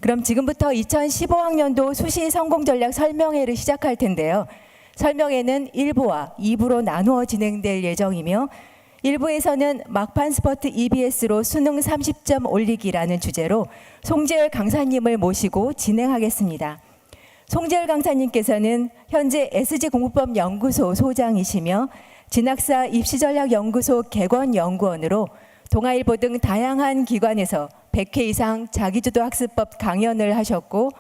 그럼 지금부터 2015학년도 수시 성공 전략 설명회를 시작할 텐데요. 설명회는 1부와 2부로 나누어 진행될 예정이며 1부에서는 막판 스퍼트 EBS로 수능 30점 올리기라는 주제로 송재열 강사님을 모시고 진행하겠습니다. 송재열 강사님께서는 현재 SG 공부법 연구소 소장이시며 진학사 입시전략연구소 개건연구원으로 동아일보 등 다양한 기관에서 100회 이상 자기주도 학습법 강연을 하셨고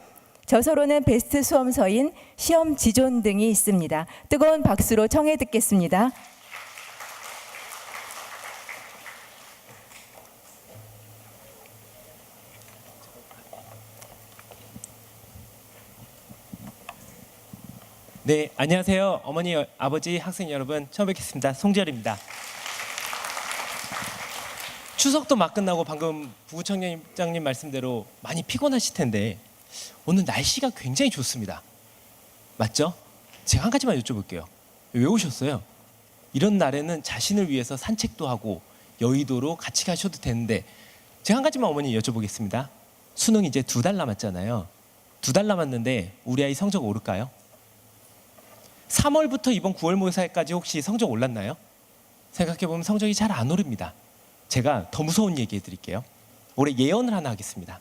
저서로는 베스트 수험서인 시험 지존 등이 있습니다. 뜨거운 박수로 청해 듣겠습니다. 네, 안녕하세요. 어머니, 아버지, 학생 여러분, 처음 뵙겠습니다. 송재열입니다. 추석도 막 끝나고 방금 부구청장님 말씀대로 많이 피곤하실 텐데 오늘 날씨가 굉장히 좋습니다. 맞죠? 제가 한 가지만 여쭤볼게요. 왜 오셨어요? 이런 날에는 자신을 위해서 산책도 하고 여의도로 같이 가셔도 되는데 제가 한 가지만 어머니 여쭤보겠습니다. 수능 이제 2달 남았잖아요. 2달 남았는데 우리 아이 성적 오를까요? 3월부터 이번 9월 모의사까지 혹시 성적 올랐나요? 생각해보면 성적이 잘 안 오릅니다. 제가 더 무서운 얘기 해드릴게요. 올해 예언을 하나 하겠습니다.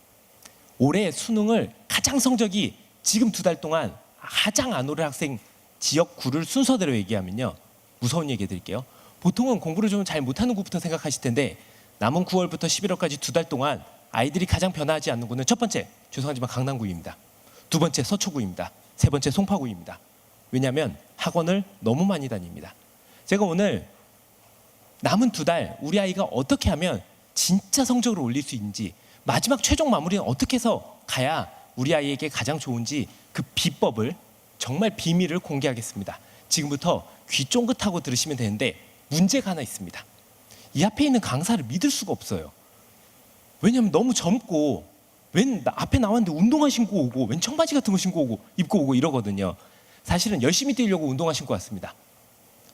올해 수능을 가장 성적이 지금 2달 동안 가장 안 오를 학생 지역구를 순서대로 얘기하면요. 무서운 얘기 해드릴게요. 보통은 공부를 좀 잘 못하는 구부터 생각하실 텐데 남은 9월부터 11월까지 2달 동안 아이들이 가장 변화하지 않는 구는 첫 번째, 죄송하지만 강남구입니다. 두 번째 서초구입니다. 세 번째 송파구입니다. 왜냐하면 학원을 너무 많이 다닙니다. 제가 오늘 남은 2달 우리 아이가 어떻게 하면 진짜 성적을 올릴 수 있는지 마지막 최종 마무리는 어떻게 해서 가야 우리 아이에게 가장 좋은지 그 비법을 정말 비밀을 공개하겠습니다. 지금부터 귀 쫑긋하고 들으시면 되는데 문제가 하나 있습니다. 이 앞에 있는 강사를 믿을 수가 없어요. 왜냐하면 너무 젊고 웬 앞에 나왔는데 운동화 신고 오고 웬 청바지 같은 거 신고 입고 오고 이러거든요. 사실은 열심히 뛰려고 운동화 신고 왔습니다.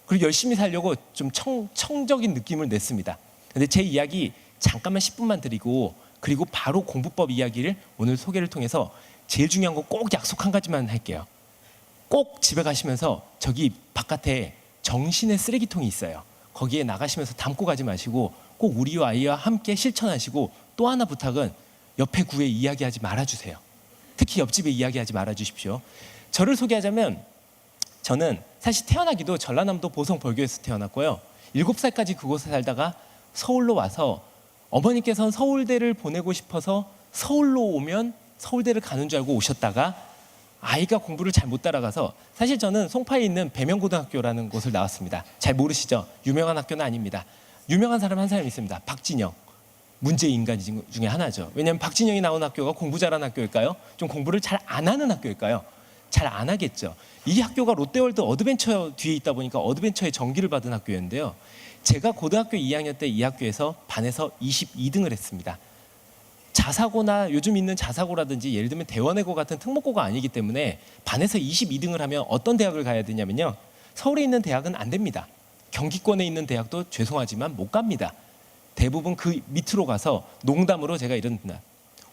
그리고 열심히 살려고 좀 청적인 느낌을 냈습니다. 근데 제 이야기 잠깐만 10분만 드리고 그리고 바로 공부법 이야기를 오늘 소개를 통해서 제일 중요한 거 꼭 약속 한 가지만 할게요. 꼭 집에 가시면서 저기 바깥에 정신의 쓰레기통이 있어요. 거기에 나가시면서 담고 가지 마시고 꼭 우리 아이와 함께 실천하시고 또 하나 부탁은 옆에 구에 이야기하지 말아주세요. 특히 옆집에 이야기하지 말아주십시오. 저를 소개하자면 저는 사실 태어나기도 전라남도 보성 벌교에서 태어났고요. 7살까지 그곳에 살다가 서울로 와서 어머니께서는 서울대를 보내고 싶어서 서울로 오면 서울대를 가는 줄 알고 오셨다가 아이가 공부를 잘 못 따라가서 사실 저는 송파에 있는 배명고등학교라는 곳을 나왔습니다. 잘 모르시죠? 유명한 학교는 아닙니다. 유명한 사람 한 사람 있습니다. 박진영. 문제의 인간 중에 하나죠. 왜냐하면 박진영이 나온 학교가 공부 잘하는 학교일까요? 좀 공부를 잘 안 하는 학교일까요? 잘 안 하겠죠. 이 학교가 롯데월드 어드벤처 뒤에 있다 보니까 어드벤처의 정기를 받은 학교였는데요. 제가 고등학교 2학년 때 이 학교에서 반에서 22등을 했습니다. 자사고나 요즘 있는 자사고라든지 예를 들면 대원외고 같은 특목고가 아니기 때문에 반에서 22등을 하면 어떤 대학을 가야 되냐면요. 서울에 있는 대학은 안 됩니다. 경기권에 있는 대학도 죄송하지만 못 갑니다. 대부분 그 밑으로 가서 농담으로 제가 이런다.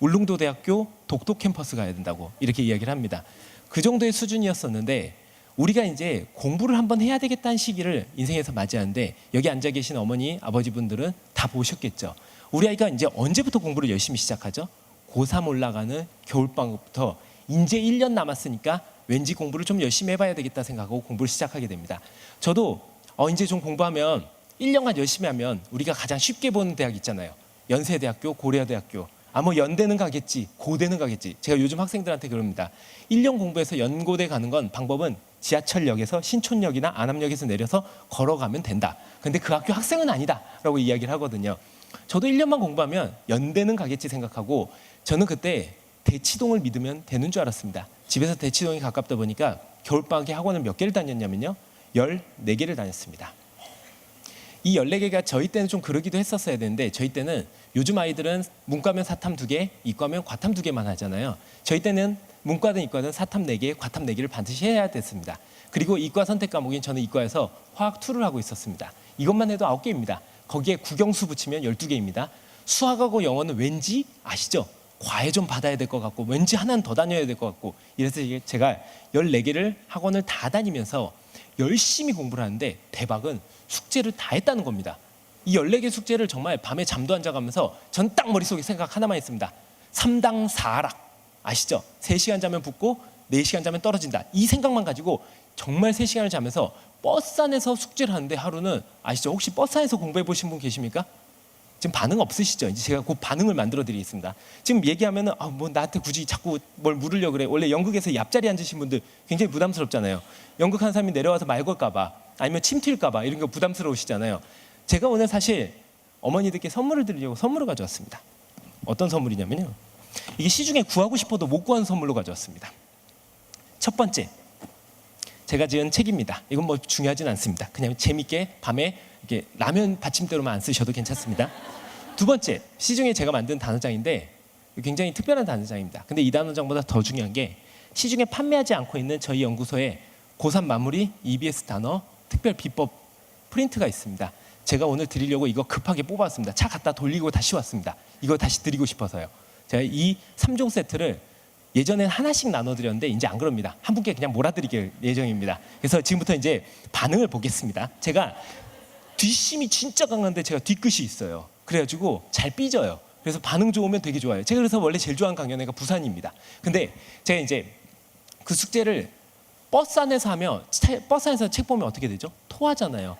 울릉도 대학교 독도 캠퍼스 가야 된다고 이렇게 이야기를 합니다. 그 정도의 수준이었었는데 우리가 이제 공부를 한번 해야 되겠다는 시기를 인생에서 맞이하는데 여기 앉아 계신 어머니, 아버지분들은 다 보셨겠죠. 우리 아이가 이제 언제부터 공부를 열심히 시작하죠? 고3 올라가는 겨울방학부터 이제 1년 남았으니까 왠지 공부를 좀 열심히 해봐야 되겠다 생각하고 공부를 시작하게 됩니다. 저도 이제 좀 공부하면 1년간 열심히 하면 우리가 가장 쉽게 보는 대학 있잖아요. 연세대학교, 고려대학교. 뭐 연대는 가겠지, 고대는 가겠지. 제가 요즘 학생들한테 그럽니다. 1년 공부해서 연고대 가는 건 방법은 지하철역에서 신촌역이나 안암역에서 내려서 걸어가면 된다. 근데 그 학교 학생은 아니다 라고 이야기를 하거든요. 저도 1년만 공부하면 연대는 가겠지 생각하고 저는 그때 대치동을 믿으면 되는 줄 알았습니다. 집에서 대치동이 가깝다 보니까 겨울방학에 학원을 몇 개를 다녔냐면요. 14개를 다녔습니다. 이 14개가 저희 때는 좀 그러기도 했었어야 되는데 저희 때는 요즘 아이들은 문과면 사탐 2개, 이과면 과탐 2개만 하잖아요. 저희 때는 문과든 이과든 사탐 4개, 과탐 4개를 반드시 해야 됐습니다. 그리고 이과 선택 과목인 저는 이과에서 화학 2를 하고 있었습니다. 이것만 해도 9개입니다. 거기에 국영수 붙이면 12개입니다. 수학하고 영어는 왠지 아시죠? 과외 좀 받아야 될 것 같고 왠지 하나는 더 다녀야 될 것 같고 이래서 제가 14개를 학원을 다 다니면서 열심히 공부를 하는데 대박은 숙제를 다 했다는 겁니다. 이 14개 숙제를 정말 밤에 잠도 안 자가면서 전 딱 머릿속에 생각 하나만 했습니다. 3당 4락 아시죠? 3시간 자면 붙고 4시간 자면 떨어진다. 이 생각만 가지고 정말 3시간을 자면서 버스 안에서 숙제를 하는데 하루는 아시죠? 혹시 버스 안에서 공부해 보신 분 계십니까? 지금 반응 없으시죠? 이제 제가 곧 반응을 만들어 드리겠습니다. 지금 얘기하면은 뭐 나한테 굳이 자꾸 뭘 물으려 그래. 원래 연극에서 옆자리에 앉으신 분들 굉장히 부담스럽잖아요. 연극하는 사람이 내려와서 말 걸까 봐 아니면 침 튈까 봐 이런 거 부담스러우시잖아요. 제가 오늘 사실 어머니들께 선물을 드리려고 선물을 가져왔습니다. 어떤 선물이냐면요. 이게 시중에 구하고 싶어도 못 구하는 선물로 가져왔습니다. 첫 번째, 제가 지은 책입니다. 이건 뭐 중요하진 않습니다. 그냥 재밌게 밤에 이렇게 라면 받침대로만 안 쓰셔도 괜찮습니다. 두 번째, 시중에 제가 만든 단어장인데 굉장히 특별한 단어장입니다. 근데 이 단어장보다 더 중요한 게 시중에 판매하지 않고 있는 저희 연구소에 고3 마무리 EBS 단어 특별 비법 프린트가 있습니다. 제가 오늘 드리려고 이거 급하게 뽑아왔습니다. 차 갖다 돌리고 다시 왔습니다. 이거 다시 드리고 싶어서요. 제가 이 3종 세트를 예전엔 하나씩 나눠드렸는데 이제 안 그럽니다. 한 분께 그냥 몰아드릴 예정입니다. 그래서 지금부터 이제 반응을 보겠습니다. 제가 뒷심이 진짜 강한데 제가 뒤끝이 있어요. 그래가지고 잘 삐져요. 그래서 반응 좋으면 되게 좋아요. 제가 그래서 원래 제일 좋아하는 강연회가 부산입니다. 근데 제가 이제 그 숙제를 버스 안에서 하면 버스 안에서 책 보면 어떻게 되죠? 토하잖아요.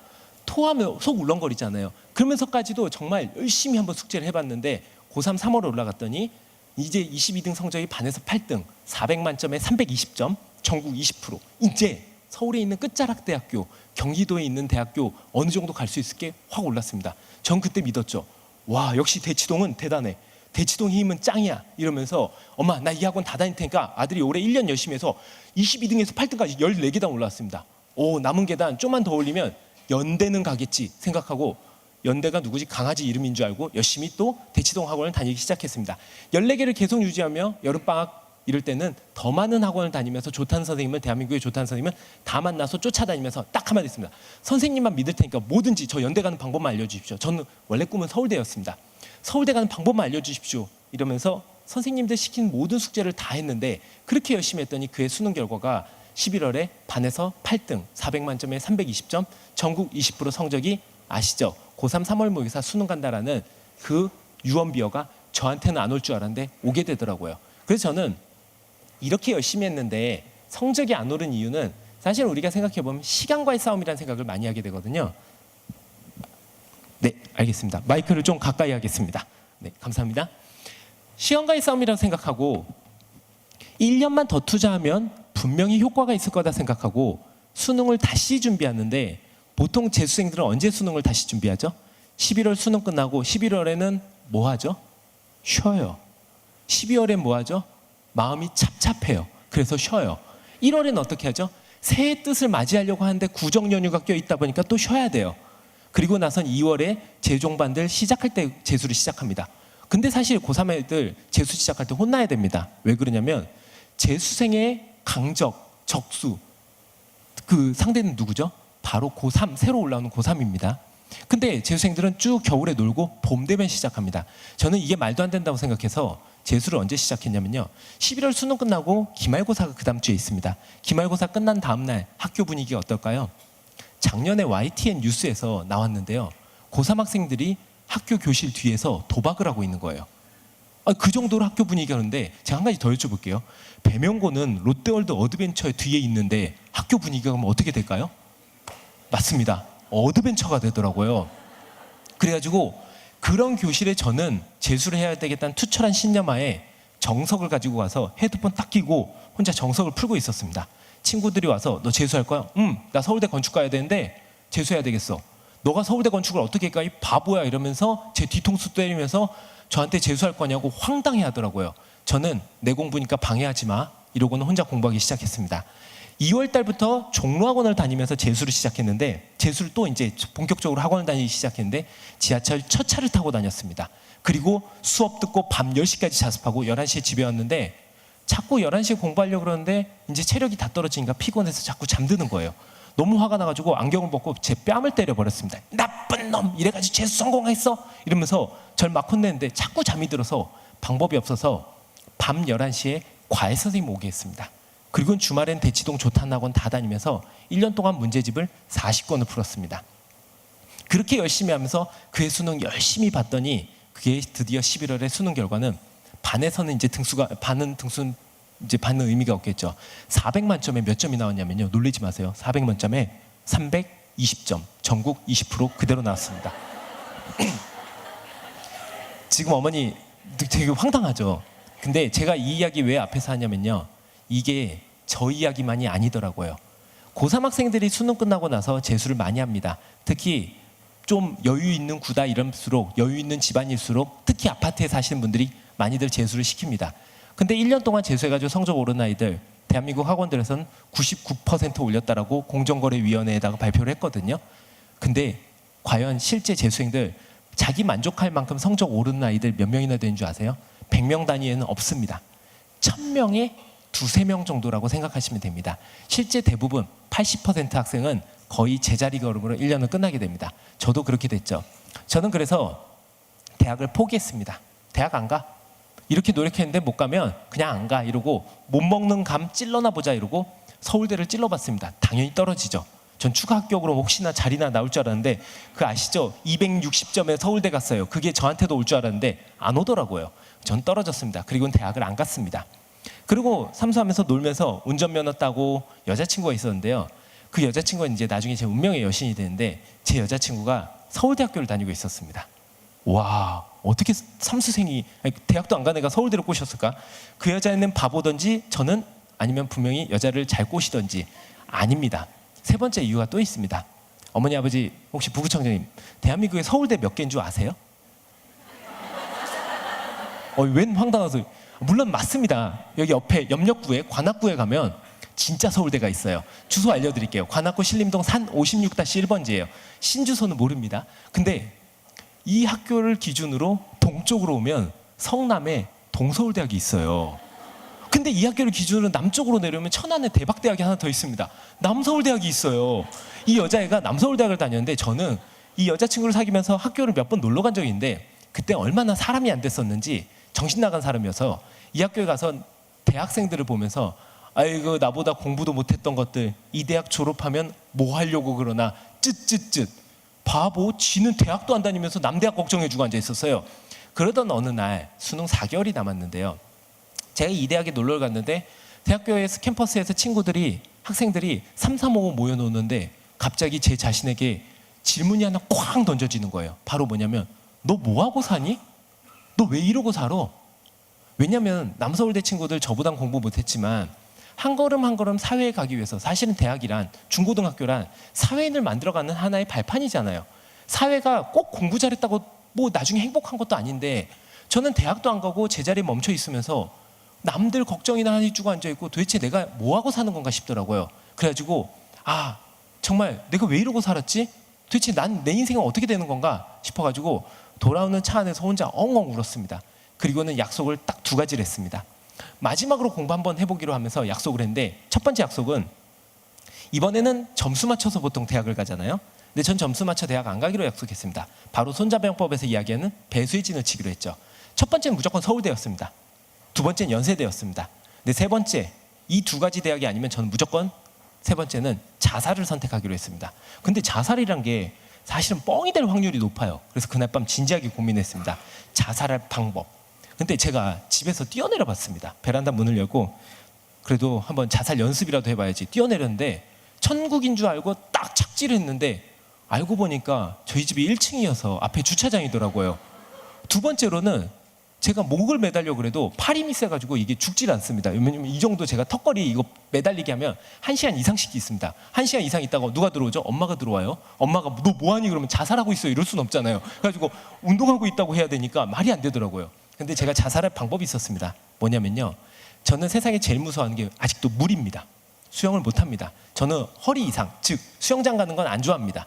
토하면 속 울렁거리잖아요. 그러면서까지도 정말 열심히 한번 숙제를 해봤는데 고3 3월에 올라갔더니 이제 22등 성적이 반에서 8등, 400만점에 320점, 전국 20%. 이제 서울에 있는 끝자락 대학교, 경기도에 있는 대학교 어느 정도 갈 수 있을 게 확 올랐습니다. 전 그때 믿었죠. 와, 역시 대치동은 대단해. 대치동의 힘은 짱이야. 이러면서 엄마 나 이 학원 다 다닐 테니까 아들이 올해 1년 열심히 해서 22등에서 8등까지 14계단 올라왔습니다. 오, 남은 계단 좀만 더 올리면 연대는 가겠지 생각하고 연대가 누구지? 강아지 이름인 줄 알고 열심히 또 대치동 학원을 다니기 시작했습니다. 14개를 계속 유지하며 여름방학 이럴 때는 더 많은 학원을 다니면서 좋다는 선생님은 대한민국의 좋다는 선생님은 다 만나서 쫓아다니면서 딱 한마디 했습니다. 선생님만 믿을 테니까 뭐든지 저 연대 가는 방법만 알려주십시오. 저는 원래 꿈은 서울대였습니다. 서울대 가는 방법만 알려주십시오. 이러면서 선생님들 시킨 모든 숙제를 다 했는데 그렇게 열심히 했더니 그의 수능 결과가 11월에 반에서 8등, 400만점에 320점, 전국 20% 성적이 아시죠? 고3 3월 모의고사 수능 간다라는 그 유언비어가 저한테는 안 올 줄 알았는데 오게 되더라고요. 그래서 저는 이렇게 열심히 했는데 성적이 안 오른 이유는 사실 우리가 생각해보면 시간과의 싸움이라는 생각을 많이 하게 되거든요. 네, 알겠습니다. 마이크를 좀 가까이 하겠습니다. 네, 감사합니다. 시간과의 싸움이라고 생각하고 1년만 더 투자하면 분명히 효과가 있을 거다 생각하고 수능을 다시 준비하는데 보통 재수생들은 언제 수능을 다시 준비하죠? 11월 수능 끝나고 11월에는 뭐 하죠? 쉬어요. 12월엔 뭐 하죠? 마음이 찹찹해요. 그래서 쉬어요. 1월엔 어떻게 하죠? 새해 뜻을 맞이하려고 하는데 구정 연휴가 껴있다 보니까 또 쉬어야 돼요. 그리고 나선 2월에 재종반들 시작할 때 재수를 시작합니다. 근데 사실 고3 애들 재수 시작할 때 혼나야 됩니다. 왜 그러냐면 재수생의 강적, 적수 그 상대는 누구죠? 바로 고3, 새로 올라오는 고3입니다. 근데 재수생들은 쭉 겨울에 놀고 봄 되면 시작합니다. 저는 이게 말도 안 된다고 생각해서 재수를 언제 시작했냐면요. 11월 수능 끝나고 기말고사가 그 다음 주에 있습니다. 기말고사 끝난 다음 날 학교 분위기가 어떨까요? 작년에 YTN 뉴스에서 나왔는데요. 고3 학생들이 학교 교실 뒤에서 도박을 하고 있는 거예요. 그 정도로 학교 분위기가 그런데 제가 한 가지 더 여쭤볼게요. 배명고는 롯데월드 어드벤처 뒤에 있는데 학교 분위기가 그러면 어떻게 될까요? 맞습니다. 어드벤처가 되더라고요. 그래가지고 그런 교실에 저는 재수를 해야 되겠다는 투철한 신념하에 정석을 가지고 가서 헤드폰 딱 끼고 혼자 정석을 풀고 있었습니다. 친구들이 와서 너 재수할 거야? 나 서울대 건축 가야 되는데 재수해야 되겠어. 너가 서울대 건축을 어떻게 가? 이 바보야 이러면서 제 뒤통수 때리면서 저한테 재수할 거냐고 황당해 하더라고요. 저는 내 공부니까 방해하지 마 이러고는 혼자 공부하기 시작했습니다. 2월 달부터 종로학원을 다니면서 재수를 시작했는데 재수를 또 이제 본격적으로 학원을 다니기 시작했는데 지하철 첫 차를 타고 다녔습니다. 그리고 수업 듣고 밤 10시까지 자습하고 11시에 집에 왔는데 자꾸 11시에 공부하려고 그러는데 이제 체력이 다 떨어지니까 피곤해서 자꾸 잠드는 거예요. 너무 화가 나가지고 안경을 벗고 제 뺨을 때려버렸습니다. 나쁜 놈! 이래가지고 재수 성공했어? 이러면서 절 막 혼내는데 자꾸 잠이 들어서 방법이 없어서 밤 11시에 과외 선생님 오게 했습니다. 그리고 주말엔 대치동 조탄 학원 다 다니면서 1년 동안 문제집을 40권을 풀었습니다. 그렇게 열심히 하면서 그의 수능 열심히 봤더니 그게 드디어 11월에 수능 결과는 반에서는 이제 반은 이제 받는 의미가 없겠죠. 400만 점에 몇 점이 나왔냐면요. 놀라지 마세요. 400만 점에 320점, 전국 20% 그대로 나왔습니다. 지금 어머니 되게 황당하죠. 근데 제가 이 이야기 왜 앞에서 하냐면요. 이게 저 이야기만이 아니더라고요. 고3 학생들이 수능 끝나고 나서 재수를 많이 합니다. 특히 좀 여유 있는 구다 이럴수록, 여유 있는 집안일수록 특히 아파트에 사시는 분들이 많이들 재수를 시킵니다. 근데 1년 동안 재수해가지고 성적 오른 아이들 대한민국 학원들에서는 99% 올렸다라고 공정거래위원회에다가 발표를 했거든요. 근데 과연 실제 재수생들 자기 만족할 만큼 성적 오른 아이들 몇 명이나 되는 줄 아세요? 100명 단위에는 없습니다. 1000명에 두세 명 정도라고 생각하시면 됩니다. 실제 대부분 80% 학생은 거의 제자리 걸음으로 1년을 끝나게 됩니다. 저도 그렇게 됐죠. 저는 그래서 대학을 포기했습니다. 대학 안 가? 이렇게 노력했는데 못 가면 그냥 안 가 이러고 못 먹는 감 찔러나 보자 이러고 서울대를 찔러봤습니다. 당연히 떨어지죠. 전 추가 합격으로 혹시나 자리나 나올 줄 알았는데 그 아시죠? 260점에 서울대 갔어요. 그게 저한테도 올 줄 알았는데 안 오더라고요. 전 떨어졌습니다. 그리고는 대학을 안 갔습니다. 그리고 삼수하면서 놀면서 운전면허 따고 여자친구가 있었는데요. 그 여자친구가 이제 나중에 제 운명의 여신이 되는데 제 여자친구가 서울대학교를 다니고 있었습니다. 와, 어떻게 삼수생이 대학도 안 간 애가 서울대를 꼬셨을까? 그 여자는 바보든지 저는 아니면 분명히 여자를 잘 꼬시든지 아닙니다. 세 번째 이유가 또 있습니다. 어머니 아버지 혹시 부구청장님 대한민국에 서울대 몇 개인 줄 아세요? 웬 황당한 소리. 물론 맞습니다. 여기 옆에 염력구에 관악구에 가면 진짜 서울대가 있어요. 주소 알려드릴게요. 관악구 신림동 산 56-1번지예요. 신주소는 모릅니다. 근데 이 학교를 기준으로 동쪽으로 오면 성남에 동서울대학이 있어요. 근데 이 학교를 기준으로 남쪽으로 내려오면 천안에 대박대학이 하나 더 있습니다. 남서울대학이 있어요. 이 여자애가 남서울대학을 다녔는데 저는 이 여자친구를 사귀면서 학교를 몇 번 놀러 간 적이 있는데 그때 얼마나 사람이 안 됐었는지 정신 나간 사람이어서 이 학교에 가서 대학생들을 보면서 아이고 나보다 공부도 못했던 것들 이 대학 졸업하면 뭐 하려고 그러나 쯧쯧쯧 바보 쥐는 대학도 안 다니면서 남대학 걱정해주고 앉아 있었어요. 그러던 어느 날 수능 4개월이 남았는데요. 제가 이 대학에 놀러 갔는데 대학교에서 캠퍼스에서 학생들이 3, 4, 5 모여놓는데 갑자기 제 자신에게 질문이 하나 쾅 던져지는 거예요. 바로 뭐냐면 너 뭐하고 사니? 너 왜 이러고 살아? 왜냐면 남서울대 친구들 저보단 공부 못했지만 한 걸음 한 걸음 사회에 가기 위해서 사실은 대학이란 중고등학교란 사회인을 만들어가는 하나의 발판이잖아요. 사회가 꼭 공부 잘했다고 뭐 나중에 행복한 것도 아닌데 저는 대학도 안 가고 제자리에 멈춰 있으면서 남들 걱정이나 해주고 앉아있고 도대체 내가 뭐하고 사는 건가 싶더라고요. 그래가지고 정말 내가 왜 이러고 살았지? 도대체 내 인생은 어떻게 되는 건가 싶어가지고 돌아오는 차 안에서 혼자 엉엉 울었습니다. 그리고는 약속을 딱 2가지를 했습니다. 마지막으로 공부 한번 해보기로 하면서 약속을 했는데 첫 번째 약속은 이번에는 점수 맞춰서 보통 대학을 가잖아요. 근데 전 점수 맞춰 대학 안 가기로 약속했습니다. 바로 손자병법에서 이야기하는 배수의 진을 치기로 했죠. 첫 번째는 무조건 서울대였습니다. 두 번째는 연세대였습니다. 근데 세 번째 이 2가지 대학이 아니면 저는 무조건 세 번째는 자살을 선택하기로 했습니다. 근데 자살이란 게 사실은 뻥이 될 확률이 높아요. 그래서 그날 밤 진지하게 고민했습니다. 자살할 방법. 근데 제가 집에서 뛰어내려 봤습니다. 베란다 문을 열고 그래도 한번 자살 연습이라도 해봐야지 뛰어내렸는데 천국인 줄 알고 딱 착지를 했는데 알고 보니까 저희 집이 1층이어서 앞에 주차장이더라고요. 두 번째로는 제가 목을 매달려고 그래도 팔 힘이 세가지고 이게 죽질 않습니다. 왜냐면 이 정도 제가 턱걸이 이거 매달리게 하면 1시간 이상씩 있습니다. 1시간 이상 있다가 누가 들어오죠? 엄마가 들어와요. 엄마가 너 뭐하니? 그러면 자살하고 있어요. 이럴 순 없잖아요. 그래가지고 운동하고 있다고 해야 되니까 말이 안 되더라고요. 근데 제가 자살할 방법이 있었습니다. 뭐냐면요. 저는 세상에 제일 무서워하는 게 아직도 물입니다. 수영을 못합니다. 저는 허리 이상, 즉 수영장 가는 건 안 좋아합니다.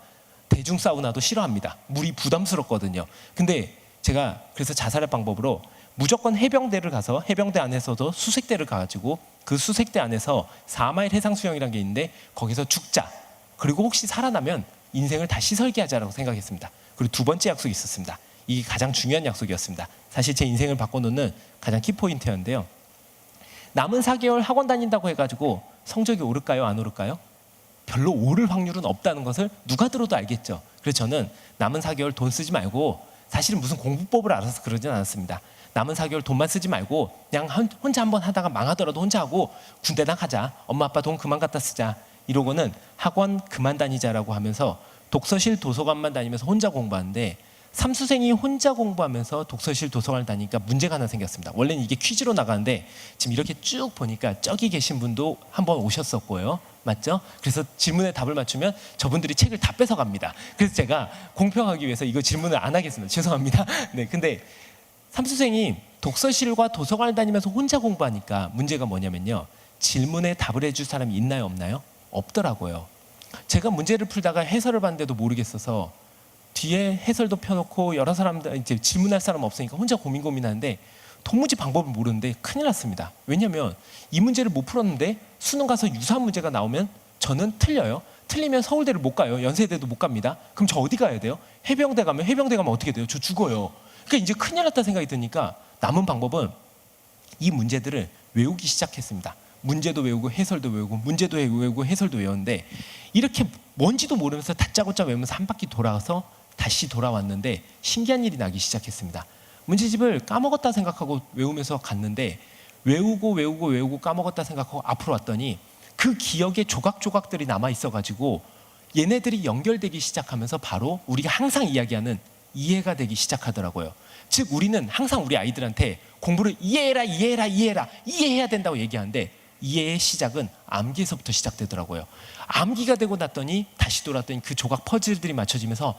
대중 사우나도 싫어합니다. 물이 부담스럽거든요. 근데 제가 그래서 자살할 방법으로 무조건 해병대를 가서 해병대 안에서도 수색대를 가가지고 그 수색대 안에서 4마일 해상 수영이라는 게 있는데 거기서 죽자. 그리고 혹시 살아나면 인생을 다시 설계하자라고 생각했습니다. 그리고 두 번째 약속이 있었습니다. 이게 가장 중요한 약속이었습니다. 사실 제 인생을 바꿔놓는 가장 키포인트였는데요. 남은 4개월 학원 다닌다고 해가지고 성적이 오를까요? 안 오를까요? 별로 오를 확률은 없다는 것을 누가 들어도 알겠죠. 그래서 저는 남은 4개월 돈 쓰지 말고, 사실은 무슨 공부법을 알아서 그러진 않았습니다. 남은 4개월 돈만 쓰지 말고 그냥 혼자 한번 하다가 망하더라도 혼자 하고 군대나 가자. 엄마 아빠 돈 그만 갖다 쓰자. 이러고는 학원 그만 다니자라고 하면서 독서실 도서관만 다니면서 혼자 공부하는데, 삼수생이 혼자 공부하면서 독서실 도서관을 다니니까 문제가 하나 생겼습니다. 원래는 이게 퀴즈로 나가는데 지금 이렇게 쭉 보니까 저기 계신 분도 한번 오셨었고요. 맞죠? 그래서 질문에 답을 맞추면 저분들이 책을 다 뺏어갑니다. 그래서 제가 공평하기 위해서 이거 질문을 안 하겠습니다. 죄송합니다. 네, 근데 삼수생이 독서실과 도서관을 다니면서 혼자 공부하니까 문제가 뭐냐면요. 질문에 답을 해줄 사람이 있나요? 없나요? 없더라고요. 제가 문제를 풀다가 해설을 봤는데도 모르겠어서 뒤에 해설도 펴놓고 여러 사람들 이제 질문할 사람 없으니까 혼자 고민하는데 도무지 방법을 모르는데 큰일 났습니다. 왜냐하면 이 문제를 못 풀었는데 수능 가서 유사한 문제가 나오면 저는 틀려요. 틀리면 서울대를 못 가요. 연세대도 못 갑니다. 그럼 저 어디 가야 돼요? 해병대 가면 어떻게 돼요? 저 죽어요. 그러니까 이제 큰일 났다 생각이 드니까 남은 방법은 이 문제들을 외우기 시작했습니다. 문제도 외우고 해설도 외우고 문제도 외우고 해설도 외웠는데, 이렇게 뭔지도 모르면서 다짜고짜 외우면서 한 바퀴 돌아서 다시 돌아왔는데 신기한 일이 나기 시작했습니다. 문제집을 까먹었다 생각하고 외우면서 갔는데 외우고 까먹었다 생각하고 앞으로 왔더니 그 기억의 조각조각들이 남아 있어가지고 얘네들이 연결되기 시작하면서 바로 우리가 항상 이야기하는 이해가 되기 시작하더라고요. 즉 우리는 항상 우리 아이들한테 공부를 이해해야 된다고 얘기하는데, 이해의 시작은 암기에서부터 시작되더라고요. 암기가 되고 났더니 다시 돌아왔더니 그 조각 퍼즐들이 맞춰지면서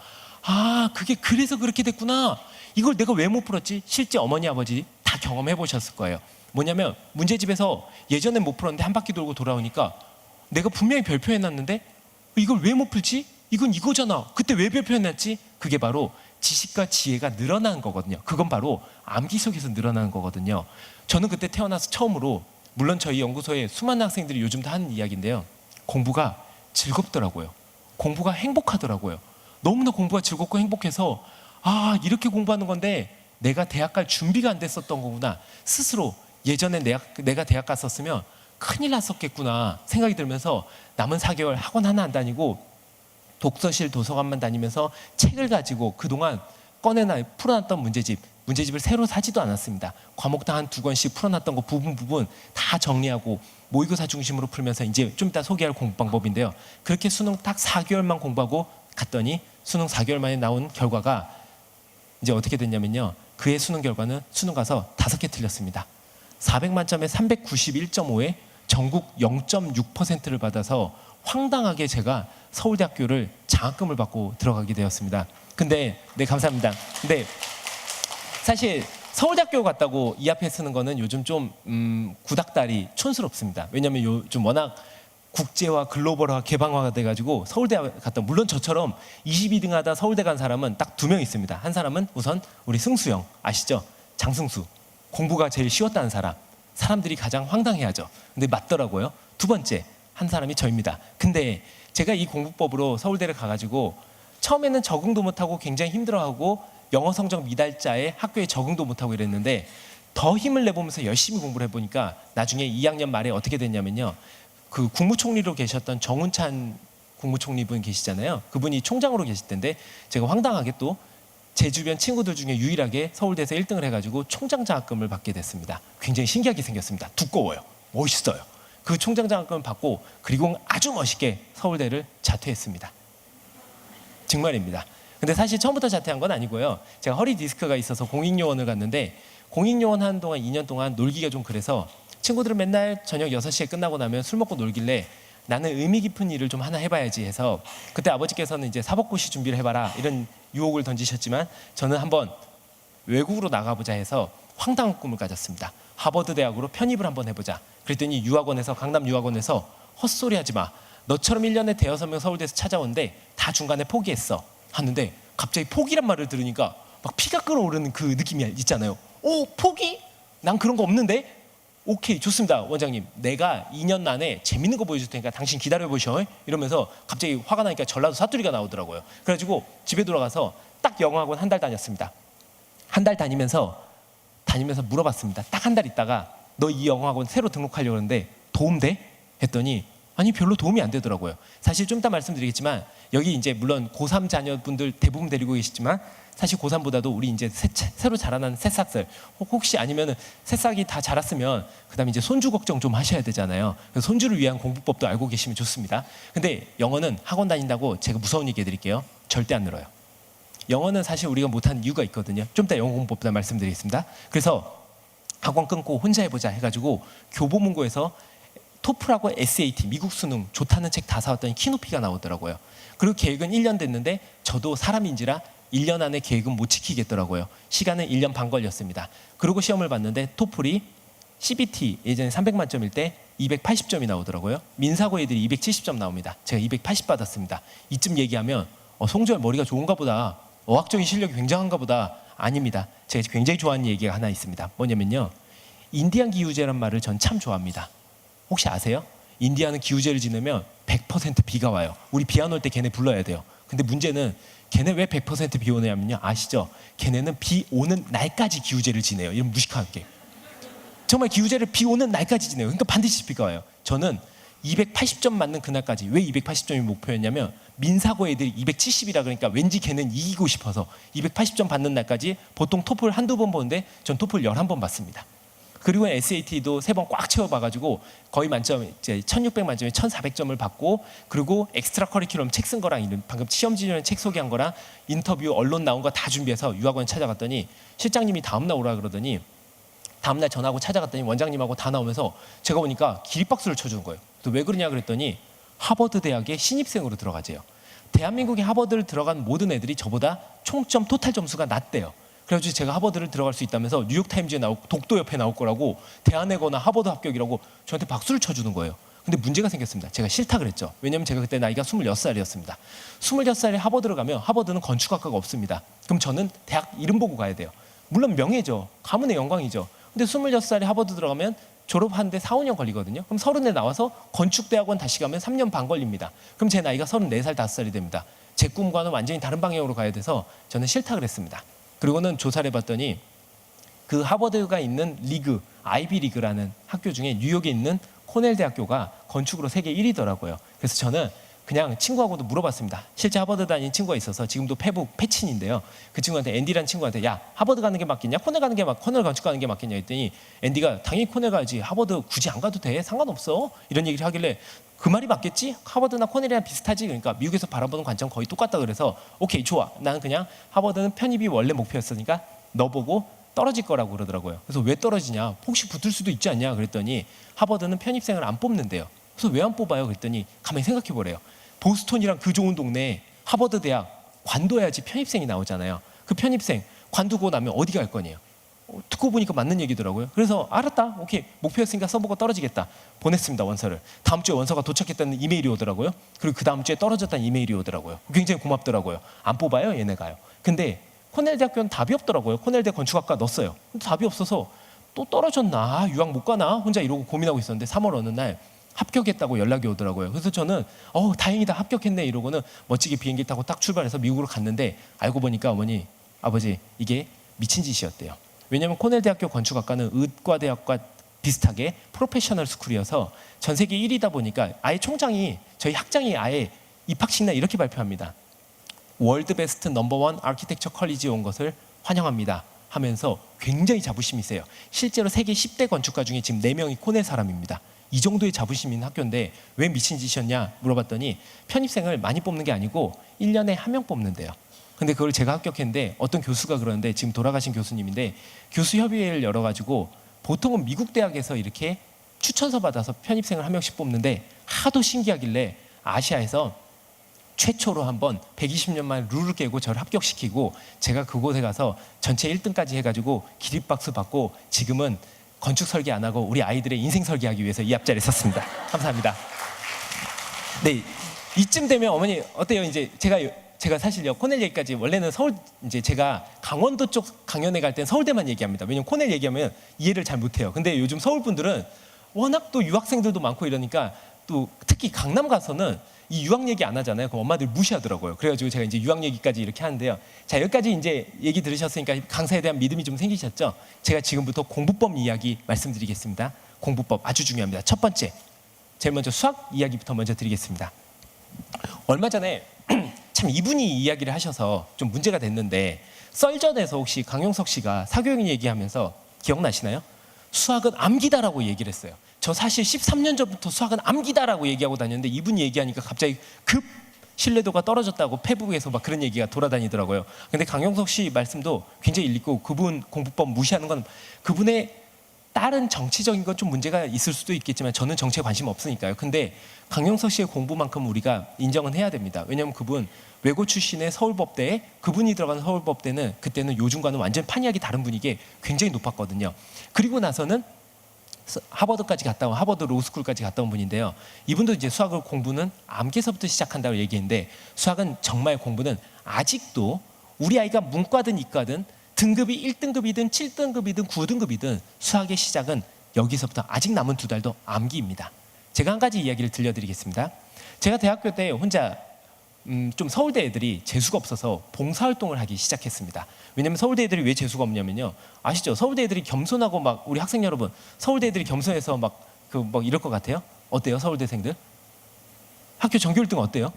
그게 그래서 그렇게 됐구나. 이걸 내가 왜 못 풀었지? 실제 어머니 아버지 다 경험해 보셨을 거예요. 뭐냐면 문제집에서 예전에 못 풀었는데 한 바퀴 돌고 돌아오니까 내가 분명히 별표해놨는데 이걸 왜 못 풀지? 이건 이거잖아. 그때 왜 별표해놨지? 그게 바로 지식과 지혜가 늘어난 거거든요. 그건 바로 암기 속에서 늘어나는 거거든요. 저는 그때 태어나서 처음으로, 물론 저희 연구소에 수많은 학생들이 요즘 다 하는 이야기인데요, 공부가 즐겁더라고요. 공부가 행복하더라고요. 너무나 공부가 즐겁고 행복해서 이렇게 공부하는 건데 내가 대학 갈 준비가 안 됐었던 거구나. 스스로 예전에 내가 대학 갔었으면 큰일 났었겠구나 생각이 들면서 남은 4개월 학원 하나 안 다니고 독서실 도서관만 다니면서 책을 가지고 그동안 풀어놨던 문제집을 새로 사지도 않았습니다. 과목당 한 2권씩 풀어놨던 거 부분 다 정리하고 모의고사 중심으로 풀면서 이제 좀 이따 소개할 공부 방법인데요. 그렇게 수능 딱 4개월만 공부하고 갔더니 수능 4개월 만에 나온 결과가 이제 어떻게 됐냐면요. 그의 수능 결과는 수능 가서 5개 틀렸습니다. 400만점에 391.5에 전국 0.6%를 받아서 황당하게 제가 서울대학교를 장학금을 받고 들어가게 되었습니다. 근데 네, 감사합니다. 근데 사실 서울대학교 갔다고 이 앞에 쓰는 거는 요즘 좀 구닥다리 촌스럽습니다. 왜냐하면 요즘 워낙 국제화, 글로벌화, 개방화가 돼가지고 서울대 갔다, 물론 저처럼 22등 하다 서울대 간 사람은 딱 2명 있습니다. 한 사람은 우선 우리 승수형 아시죠? 장승수. 공부가 제일 쉬웠다는 사람. 사람들이 가장 황당해하죠. 근데 맞더라고요. 2번째 한 사람이 저입니다. 근데 제가 이 공부법으로 서울대를 가가지고 처음에는 적응도 못하고 굉장히 힘들어하고 영어 성적 미달자에 학교에 적응도 못하고 이랬는데, 더 힘을 내보면서 열심히 공부를 해보니까 나중에 2학년 말에 어떻게 됐냐면요, 그 국무총리로 계셨던 정운찬 국무총리 분 계시잖아요. 그분이 총장으로 계실 텐데 제가 황당하게 또 제 주변 친구들 중에 유일하게 서울대에서 1등을 해가지고 총장 장학금을 받게 됐습니다. 굉장히 신기하게 생겼습니다. 두꺼워요. 멋있어요. 그 총장 장학금을 받고 그리고 아주 멋있게 서울대를 자퇴했습니다. 정말입니다. 근데 사실 처음부터 자퇴한 건 아니고요. 제가 허리 디스크가 있어서 공익요원을 갔는데 공익요원 하는 동안 2년 동안 놀기가 좀 그래서 친구들은 맨날 저녁 6시에 끝나고 나면 술 먹고 놀길래 나는 의미 깊은 일을 좀 하나 해봐야지 해서, 그때 아버지께서는 이제 사법고시 준비를 해봐라 이런 유혹을 던지셨지만 저는 한번 외국으로 나가보자 해서 황당한 꿈을 가졌습니다. 하버드 대학으로 편입을 한번 해보자. 그랬더니 강남 유학원에서 헛소리 하지 마. 너처럼 1년에 5명 서울대에서 찾아오는데 다 중간에 포기했어. 하는데 갑자기 포기란 말을 들으니까 막 피가 끓어오르는 그 느낌이 있잖아요. 오, 포기? 난 그런 거 없는데? 오케이, 좋습니다 원장님, 내가 2년 안에 재밌는 거 보여줄 테니까 당신 기다려보셔 이러면서 갑자기 화가 나니까 전라도 사투리가 나오더라고요. 그래가지고 집에 돌아가서 딱 영어학원 한 달 다녔습니다. 한 달 다니면서 물어봤습니다. 딱 한 달 있다가 너 이 영어학원 새로 등록하려고 하는데 도움 돼? 했더니 아니 별로 도움이 안 되더라고요. 사실 좀 이따 말씀드리겠지만 여기 이제 물론 고3 자녀분들 대부분 데리고 계시지만 사실 고3보다도 우리 이제 새로 자라난 새싹들 혹시 아니면은 새싹이 다 자랐으면 그다음에 이제 손주 걱정 좀 하셔야 되잖아요. 그래서 손주를 위한 공부법도 알고 계시면 좋습니다. 근데 영어는 학원 다닌다고 제가 무서운 얘기 해드릴게요. 절대 안 늘어요. 영어는 사실 우리가 못하는 이유가 있거든요. 좀 이따 영어 공부법도 말씀드리겠습니다. 그래서 학원 끊고 혼자 해보자 해가지고 교보문고에서 토플하고 SAT 미국 수능 좋다는 책 다 사왔더니 키높이가 나오더라고요. 그리고 계획은 1년 됐는데 저도 사람인지라 1년 안에 계획은 못 지키겠더라고요. 시간은 1년 반 걸렸습니다. 그리고 시험을 봤는데 토플이 CBT 예전에 300만점일 때 280점이 나오더라고요. 민사고 애들이 270점 나옵니다. 제가 280 받았습니다. 이쯤 얘기하면 송절 머리가 좋은가 보다. 어학적인 실력이 굉장한가 보다. 아닙니다. 제가 굉장히 좋아하는 얘기가 하나 있습니다. 뭐냐면요. 인디안 기후제란 말을 전 참 좋아합니다. 혹시 아세요? 인디아는 기후제를 지내면 100% 비가 와요. 우리 비 안 올 때 걔네 불러야 돼요. 근데 문제는 걔네 왜 100% 비 오냐면요. 아시죠? 걔네는 비 오는 날까지 기후제를 지내요. 이런 무식하게. 정말 기후제를 비 오는 날까지 지내요. 그러니까 반드시 비가 와요. 저는 280점 맞는 그날까지 왜 280점이 목표였냐면 민사고 애들이 270이라 그러니까 왠지 걔는 이기고 싶어서 280점 받는 날까지 보통 토플 한두 번 보는데 전 토플 11번 받습니다. 그리고 SAT도 3번 꽉 채워봐가지고 거의 만점 이제 1600 만점에 1400점을 받고 그리고 엑스트라 커리큘럼 책 쓴 거랑 이런 방금 시험 지전에 책 소개한 거랑 인터뷰 언론 나온 거 다 준비해서 유학원 찾아갔더니 실장님이 다음날 오라 그러더니 다음날 전화하고 찾아갔더니 원장님하고 다 나오면서 제가 보니까 기립박수를 쳐주는 거예요. 또 왜 그러냐 그랬더니 하버드 대학에 신입생으로 들어가재요. 대한민국에 하버드를 들어간 모든 애들이 저보다 총점 토탈 점수가 낮대요. 그래가지고 제가 하버드를 들어갈 수 있다면서 뉴욕타임즈에 나오고 독도 옆에 나올 거라고 대안외거나 하버드 합격이라고 저한테 박수를 쳐주는 거예요. 근데 문제가 생겼습니다. 제가 싫다 그랬죠. 왜냐면 제가 그때 나이가 26살이었습니다. 26살에 하버드를 가면 하버드는 건축학과가 없습니다. 그럼 저는 대학 이름 보고 가야 돼요. 물론 명예죠. 가문의 영광이죠. 근데 26살에 하버드 들어가면 졸업하는데 4, 5년 걸리거든요. 그럼 30에 나와서 건축대학원 다시 가면 3년 반 걸립니다. 그럼 제 나이가 34살, 5살이 됩니다. 제 꿈과는 완전히 다른 방향으로 가야 돼서 저는 싫다 그랬습니다. 그리고는 조사를 해봤더니 그 하버드가 있는 리그, 아이비 리그라는 학교 중에 뉴욕에 있는 코넬 대학교가 건축으로 세계 1위더라고요. 그래서 저는 그냥 친구하고도 물어봤습니다. 실제 하버드 다니는 친구가 있어서 지금도 페북 패친인데요. 그 친구한테 앤디라는 친구한테 야 하버드 가는 게 맞겠냐? 코넬 가는 게 코넬 건축 가는 게 맞겠냐 했더니 앤디가 당연히 코넬 가야지. 하버드 굳이 안 가도 돼. 상관없어. 이런 얘기를 하길래 그 말이 맞겠지? 하버드나 코넬이랑 비슷하지? 그러니까 미국에서 바라보는 관점 거의 똑같다 그래서 오케이 좋아. 나는 그냥 하버드는 편입이 원래 목표였으니까 너 보고 떨어질 거라고 그러더라고요. 그래서 왜 떨어지냐? 혹시 붙을 수도 있지 않냐? 그랬더니 하버드는 편입생을 안 뽑는데요. 그래서 왜 안 뽑아요? 그랬더니 가만히 생각해 보래요. 보스턴이랑 그 좋은 동네에 하버드 대학 관둬야지 편입생이 나오잖아요. 그 편입생 관두고 나면 어디 갈 거냐요. 듣고 보니까 맞는 얘기더라고요. 그래서 알았다. 오케이. 목표였으니까 써보고 떨어지겠다. 보냈습니다. 원서를. 다음 주에 원서가 도착했다는 이메일이 오더라고요. 그리고 그 다음 주에 떨어졌다는 이메일이 오더라고요. 굉장히 고맙더라고요. 안 뽑아요? 얘네가요. 근데 코넬 대학교는 답이 없더라고요. 코넬대 건축학과 넣었어요. 근데 답이 없어서 또 떨어졌나? 유학 못 가나? 혼자 이러고 고민하고 있었는데 3월 어느 날 합격했다고 연락이 오더라고요. 그래서 저는 다행이다 합격했네 이러고는 멋지게 비행기 타고 딱 출발해서 미국으로 갔는데 알고 보니까 어머니, 아버지 이게 미친 짓이었대요. 왜냐하면 코넬 대학교 건축학과는 의과대학과 비슷하게 프로페셔널 스쿨이어서 전 세계 1위다 보니까 아예 총장이 저희 학장이 아예 입학식 날 이렇게 발표합니다. 월드 베스트 넘버1 아키텍처 컬리지에 온 것을 환영합니다 하면서 굉장히 자부심이 세요. 실제로 세계 10대 건축가 중에 지금 4명이 코넬 사람입니다. 이 정도의 자부심 있는 학교인데 왜 미친 짓이었냐 물어봤더니 편입생을 많이 뽑는 게 아니고 1년에 1명 뽑는데요. 근데 그걸 제가 합격했는데 어떤 교수가 그러는데 지금 돌아가신 교수님인데 교수협의회를 열어가지고 보통은 미국 대학에서 이렇게 추천서 받아서 편입생을 1명씩 뽑는데 하도 신기하길래 아시아에서 최초로 한번 120년 만에 룰을 깨고 저를 합격시키고 제가 그곳에 가서 전체 1등까지 해가지고 기립박수 받고 지금은 건축 설계 안 하고 우리 아이들의 인생 설계하기 위해서 이 앞자리에 섰습니다. 감사합니다. 네, 이쯤 되면 어머니 어때요? 이제 제가 사실요 코넬 얘기까지 원래는 서울 이제 제가 강원도 쪽 강연회 갈 땐 서울대만 얘기합니다. 왜냐면 코넬 얘기하면 이해를 잘 못해요. 근데 요즘 서울 분들은 워낙 또 유학생들도 많고 이러니까 또 특히 강남 가서는 이 유학 얘기 안 하잖아요. 그럼 엄마들 무시하더라고요. 그래가지고 제가 이제 유학 얘기까지 이렇게 하는데요. 자, 여기까지 이제 얘기 들으셨으니까 강사에 대한 믿음이 좀 생기셨죠? 제가 지금부터 공부법 이야기 말씀드리겠습니다. 공부법 아주 중요합니다. 첫 번째, 제일 먼저 수학 이야기부터 먼저 드리겠습니다. 얼마 전에 참 이분이 이야기를 하셔서 좀 문제가 됐는데, 썰전에서 혹시 강용석 씨가 사교육 얘기하면서 기억나시나요? 수학은 암기다라고 얘기를 했어요. 저 사실 13년 전부터 수학은 암기다라고 얘기하고 다녔는데 이분이 얘기하니까 갑자기 급 신뢰도가 떨어졌다고 페북에서 막 그런 얘기가 돌아다니더라고요. 근데 강용석 씨 말씀도 굉장히 일리 있고, 그분 공부법 무시하는 건 그분의 다른 정치적인 건 좀 문제가 있을 수도 있겠지만 저는 정치에 관심 없으니까요. 근데 강용석 씨의 공부만큼 우리가 인정은 해야 됩니다. 왜냐하면 그분 외고 출신의 서울법대에, 그분이 들어간 서울법대는 그때는 요즘과는 완전 판이하게 다른 분위기에 굉장히 높았거든요. 그리고 나서는 하버드까지 갔다 온, 하버드 로스쿨까지 갔다 온 분인데요. 이분도 이제 수학을 공부는 암기서부터 시작한다고 얘기했는데, 수학은 정말 공부는 아직도 우리 아이가 문과든 이과든 등급이 1등급이든 7등급이든 9등급이든 수학의 시작은 여기서부터 아직 남은 2달도 암기입니다. 제가 한 가지 이야기를 들려드리겠습니다. 제가 대학교 때 혼자 좀 서울대 애들이 재수가 없어서 봉사활동을 하기 시작했습니다. 왜냐면 서울대 애들이 왜 재수가 없냐면요, 아시죠? 서울대 애들이 겸손하고 막, 우리 학생 여러분, 서울대 애들이 겸손해서 막 이럴 것 같아요? 어때요, 서울대생들? 학교 전교 1등 어때요?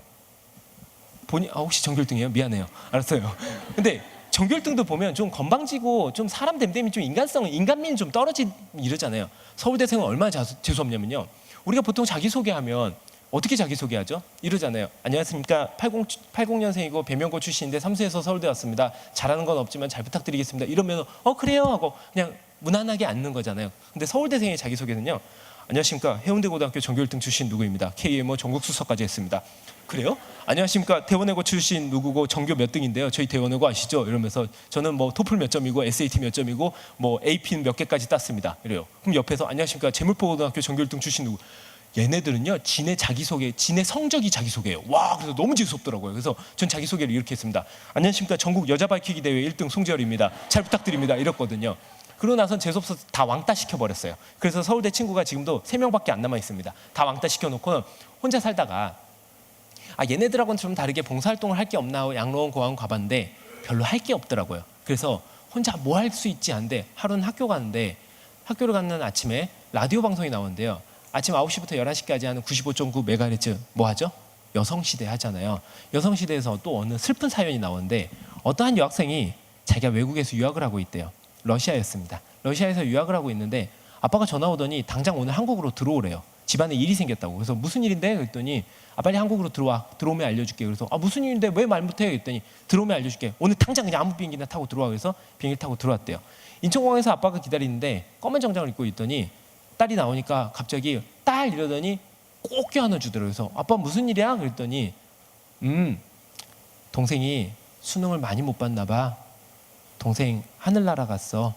혹시 전교 1등이에요? 미안해요. 알았어요. 근데 전교 1등도 보면 좀 건방지고 좀 사람 됨됨이 좀 인간미는 좀 떨어진 이러잖아요. 서울대생은 얼마나 재수 없냐면요, 우리가 보통 자기소개하면 어떻게 자기소개하죠? 이러잖아요. 안녕하십니까, 80년생이고 배명고 출신인데 삼수에서 서울대 왔습니다. 잘하는 건 없지만 잘 부탁드리겠습니다. 이러면 그래요 하고 그냥 무난하게 앉는 거잖아요. 근데 서울대생의 자기소개는요, 안녕하십니까, 해운대고등학교 전교 1등 출신 누구입니다. KMO 전국 수석까지 했습니다. 그래요? 안녕하십니까, 대원외고 출신 누구고 전교 몇 등인데요. 저희 대원외고 아시죠? 이러면서 저는 뭐 토플 몇 점이고 SAT 몇 점이고 뭐 AP는 몇 개까지 땄습니다. 이래요. 그럼 옆에서 안녕하십니까, 재물포고등학교 전교 1등 출신 누구. 얘네들은요, 지네 자기소개, 지네 성적이 자기소개예요. 와, 그래서 너무 재수없더라고요. 그래서 전 자기소개를 이렇게 했습니다. 안녕하십니까, 전국 여자 밝히기 대회 1등 송지열입니다. 잘 부탁드립니다. 이랬거든요. 그러고 나선 재수없어서 다 왕따 시켜버렸어요. 그래서 서울대 친구가 지금도 3명밖에 안 남아 있습니다. 다 왕따 시켜놓고 혼자 살다가, 얘네들하고는 좀 다르게 봉사활동을 할 게 없나 하고 양로원 고아원 가봤는데 별로 할 게 없더라고요. 그래서 혼자 뭐 할 수 있지 않은데, 하루는 학교 가는데, 학교를 가는 아침에 라디오 방송이 나오는데요, 아침 9시부터 11시까지 하는 95.9MHz 뭐 하죠? 여성시대 하잖아요. 여성시대에서 또 어느 슬픈 사연이 나오는데, 어떠한 여학생이 자기가 외국에서 유학을 하고 있대요. 러시아였습니다. 러시아에서 유학을 하고 있는데 아빠가 전화 오더니 당장 오늘 한국으로 들어오래요. 집안에 일이 생겼다고. 그래서 무슨 일인데? 그랬더니 빨리 한국으로 들어와. 들어오면 알려줄게. 그래서 무슨 일인데 왜 말 못해? 그랬더니 들어오면 알려줄게. 오늘 당장 그냥 아무 비행기나 타고 들어와. 그래서 비행기 타고 들어왔대요. 인천공항에서 아빠가 기다리는데 검은 정장을 입고 있더니 딸이 나오니까 갑자기 딸 이러더니 꼭 껴안아 주더라고요. 그래서 아빠 무슨 일이야? 그랬더니 동생이 수능을 많이 못 봤나 봐. 동생 하늘나라 갔어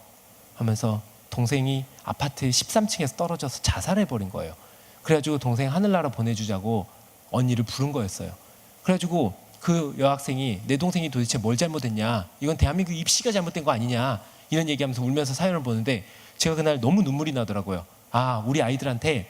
하면서 동생이 아파트 13층에서 떨어져서 자살해버린 거예요. 그래가지고 동생 하늘나라 보내주자고 언니를 부른 거였어요. 그래가지고 그 여학생이 내 동생이 도대체 뭘 잘못했냐, 이건 대한민국 입시가 잘못된 거 아니냐, 이런 얘기하면서 울면서 사연을 보는데 제가 그날 너무 눈물이 나더라고요. 우리 아이들한테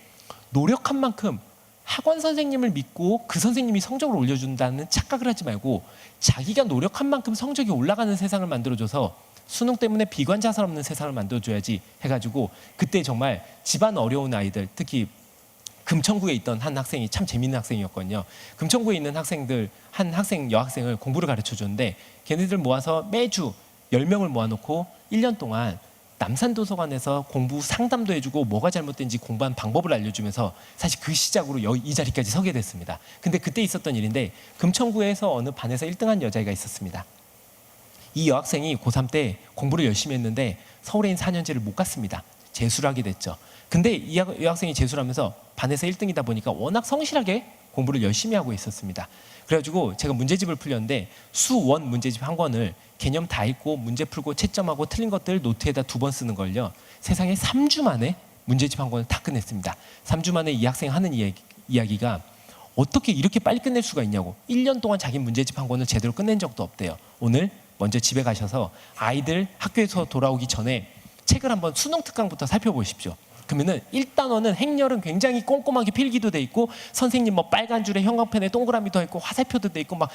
노력한 만큼 학원 선생님을 믿고 그 선생님이 성적을 올려준다는 착각을 하지 말고 자기가 노력한 만큼 성적이 올라가는 세상을 만들어줘서 수능 때문에 비관자살 없는 세상을 만들어줘야지 해가지고, 그때 정말 집안 어려운 아이들, 특히 금천구에 있던 한 학생이 참 재밌는 학생이었거든요. 금천구에 있는 학생들, 한 학생, 여학생을 공부를 가르쳐줬는데 걔네들 모아서 매주 10명을 모아놓고 1년 동안 남산도서관에서 공부 상담도 해주고 뭐가 잘못된지 공부한 방법을 알려주면서 사실 그 시작으로 이 자리까지 서게 됐습니다. 근데 그때 있었던 일인데, 금천구에서 어느 반에서 1등한 여자애가 있었습니다. 이 여학생이 고3 때 공부를 열심히 했는데 서울에 있는 4년제를 못 갔습니다. 재수를 하게 됐죠. 근데 이 여학생이 재수를 하면서 반에서 1등이다 보니까 워낙 성실하게 공부를 열심히 하고 있었습니다. 그래가지고 제가 문제집을 풀렸는데 수원 문제집 한 권을 개념 다 읽고 문제 풀고 채점하고 틀린 것들 노트에다 2번 쓰는 걸요, 세상에 3주 만에 문제집 한 권을 다 끝냈습니다. 3주 만에 이 학생이 하는 이야기가 어떻게 이렇게 빨리 끝낼 수가 있냐고. 1년 동안 자기 문제집 한 권을 제대로 끝낸 적도 없대요. 오늘 먼저 집에 가셔서 아이들 학교에서 돌아오기 전에 책을 한번 수능 특강부터 살펴보십시오. 그러면은 1단원은 행렬은 굉장히 꼼꼼하게 필기도 돼 있고 선생님 뭐 빨간 줄에 형광펜에 동그라미 더 있고 화살표도 돼 있고 막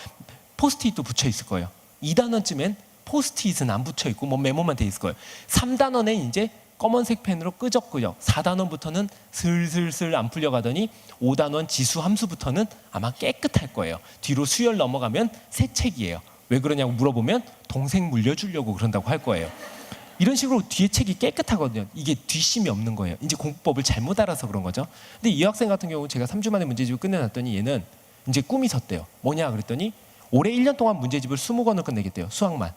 포스트잇도 붙여 있을 거예요. 2단원쯤엔 포스트잇은 안 붙여 있고 뭐 메모만 돼 있을 거예요. 3단원에 이제 검은색 펜으로 끄적끄적, 4단원부터는 슬슬슬 안 풀려가더니 5단원 지수 함수부터는 아마 깨끗할 거예요. 뒤로 수열 넘어가면 새 책이에요. 왜 그러냐고 물어보면 동생 물려주려고 그런다고 할 거예요. 이런 식으로 뒤에 책이 깨끗하거든요. 이게 뒷심이 없는 거예요. 이제 공부법을 잘못 알아서 그런 거죠. 근데 이 학생 같은 경우 제가 3주 만에 문제집을 끝내놨더니 얘는 이제 꿈이 섰대요. 뭐냐 그랬더니 올해 1년 동안 문제집을 20권을 끝내겠대요. 수학만.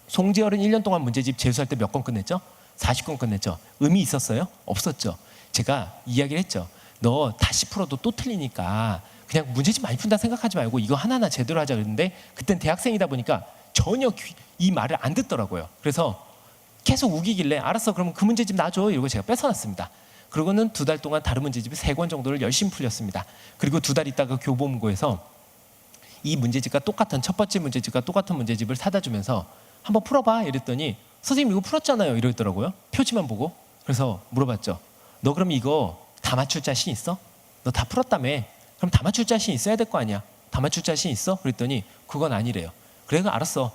송재열은 1년 동안 문제집 재수할 때 몇 권 끝냈죠? 40권 끝냈죠. 의미 있었어요? 없었죠. 제가 이야기를 했죠. 너 다시 풀어도 또 틀리니까 그냥 문제집 많이 푼다 생각하지 말고 이거 하나하나 제대로 하자 그랬는데 그땐 대학생이다 보니까 전혀 이 말을 안 듣더라고요. 그래서 계속 우기길래 알았어 그러면 그 문제집 놔줘 이러고 제가 뺏어놨습니다. 그러고는 2달 동안 다른 문제집을 3권 정도를 열심히 풀렸습니다. 그리고 2달 있다가 교보문고에서 이 문제집과 똑같은 첫 번째 문제집과 똑같은 문제집을 사다 주면서 한번 풀어봐 이랬더니 선생님 이거 풀었잖아요 이러더라고요. 표지만 보고. 그래서 물어봤죠. 너 그럼 이거 다 맞출 자신 있어? 너 다 풀었다며. 그럼 다 맞출 자신 있어야 될 거 아니야. 다 맞출 자신 있어? 그랬더니 그건 아니래요. 그래서 알았어.